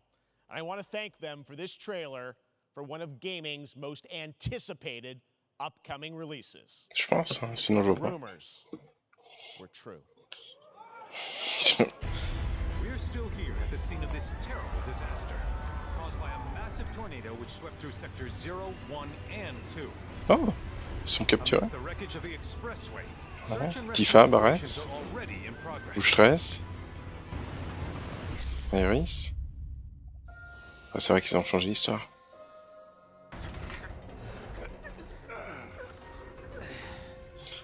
[SPEAKER 3] And I want to thank them for this trailer for one of gaming's most anticipated upcoming releases.
[SPEAKER 1] Je pense, hein, sinon je vois pas.
[SPEAKER 3] Rumors were true.
[SPEAKER 13] We're still here at the scene of this terrible disaster, caused by a massive tornado which swept through sectors 0, 1, and 2.
[SPEAKER 1] Oh, ils sont capturés.
[SPEAKER 13] Amidst the wreckage of the expressway,
[SPEAKER 1] Ouais.
[SPEAKER 13] search and
[SPEAKER 1] Tifa,
[SPEAKER 13] rescue
[SPEAKER 1] Barrett.
[SPEAKER 13] operations are already in progress.
[SPEAKER 1] Boucheresse. Iris. Ah, c'est vrai qu'ils ont changé l'histoire.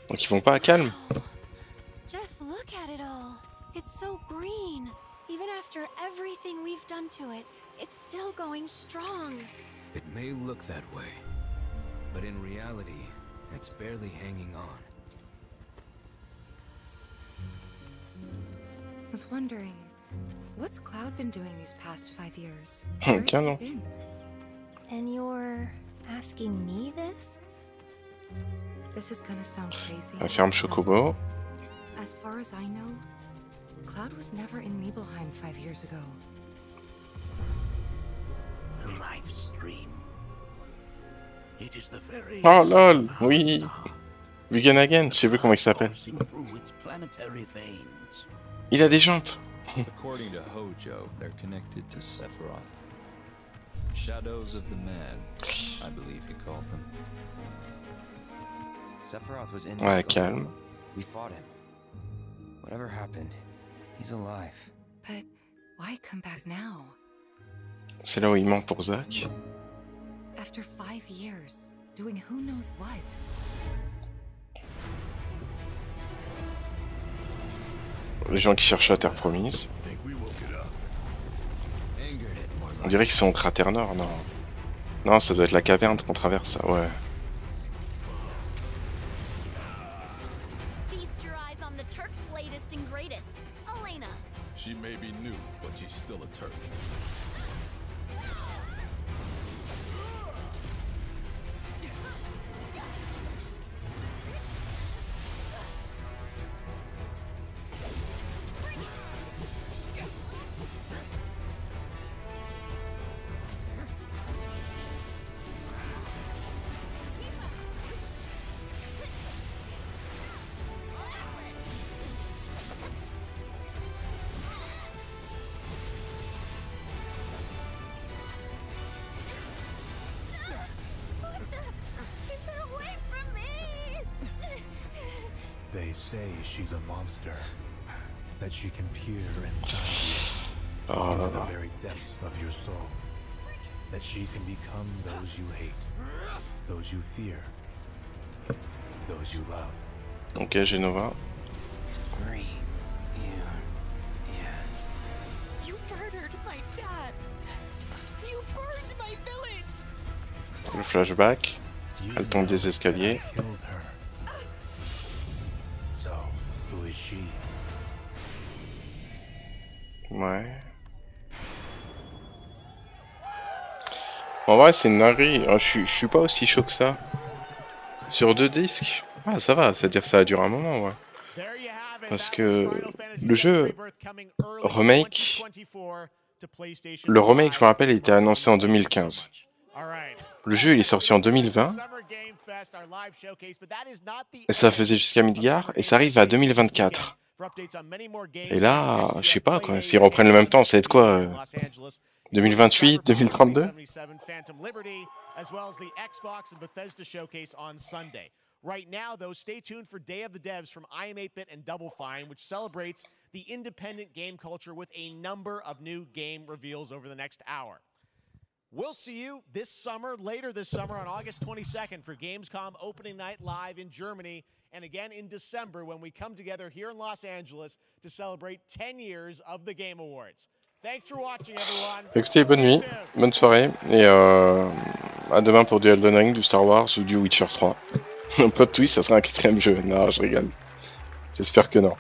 [SPEAKER 1] Donc ils vont pas à calme.
[SPEAKER 7] Just look at it all. It's so green. Even after everything we've done to it, it's still going strong.
[SPEAKER 17] It may look that way, but in reality, it's barely hanging on.
[SPEAKER 18] Was wondering, what's Cloud been doing these past 5 years?
[SPEAKER 1] Where's he
[SPEAKER 18] been?
[SPEAKER 7] And you're asking me this?
[SPEAKER 18] This is gonna sound crazy.
[SPEAKER 1] La ferme Chocobo.
[SPEAKER 18] As far as I know, Cloud was never in Nibelheim 5 years ago.
[SPEAKER 21] The live stream.
[SPEAKER 1] Oh lol, oui. Vegan Again, je sais plus comment il s'appelle. Il a des jambes.
[SPEAKER 12] According to Hojo, they're connected to Sephiroth. Shadows of the Mad, I believe he called them.
[SPEAKER 21] Sephiroth was in.
[SPEAKER 1] Ouais, calme.
[SPEAKER 21] We fought him. Whatever happened, he's alive.
[SPEAKER 18] But why come back now?
[SPEAKER 1] C'est là où il manque pour Zack.
[SPEAKER 18] After 5 years, doing who knows what.
[SPEAKER 1] Les gens qui cherchent la Terre Promise. On dirait qu'ils sont au cratère nord, non? Non, ça doit être la caverne qu'on traverse, ça, ouais.
[SPEAKER 7] Feast your eyes on the Turk's latest and greatest, Elena.
[SPEAKER 20] She may be new, but she's still a Turk.
[SPEAKER 8] They say she's a monster, that she can peer inside you, into the very depths of your soul, that she can become those you hate, those you fear, those you love.
[SPEAKER 1] Ok, Genova.
[SPEAKER 2] You murdered my dad. You burned my village.
[SPEAKER 1] Le flashback. Elle tombe des escaliers. Ouais. En vrai, c'est une dinguerie. Je suis pas aussi chaud que ça. Sur 2 disques, ah, ça va, c'est-à-dire ça a duré un moment, ouais. Parce que le jeu remake, le remake, je me rappelle, il était annoncé en 2015. Le jeu, il est sorti en 2020. Et ça faisait jusqu'à Midgard, et ça arrive à 2024. Et là, je sais pas quoi, s'ils reprennent le même temps, ça va être quoi 2028, 2032?
[SPEAKER 3] Right now, though, stay tuned for Day of the Devs from IM8bit and Double Fine, which celebrates the independent game culture with a number of new game reveals over the next hour. We'll see you later this summer on August 22nd for Gamescom opening night live in Germany, and again in December when we come together here in Los Angeles to celebrate 10 years of the Game Awards. Thanks for watching, everyone.
[SPEAKER 1] Écoutez, bonne nuit, bonne soirée, et à demain pour du Elden Ring, du Star Wars ou du Witcher 3. Un plot twist, ça sera un 4ème jeu. Non, je rigole. J'espère que non.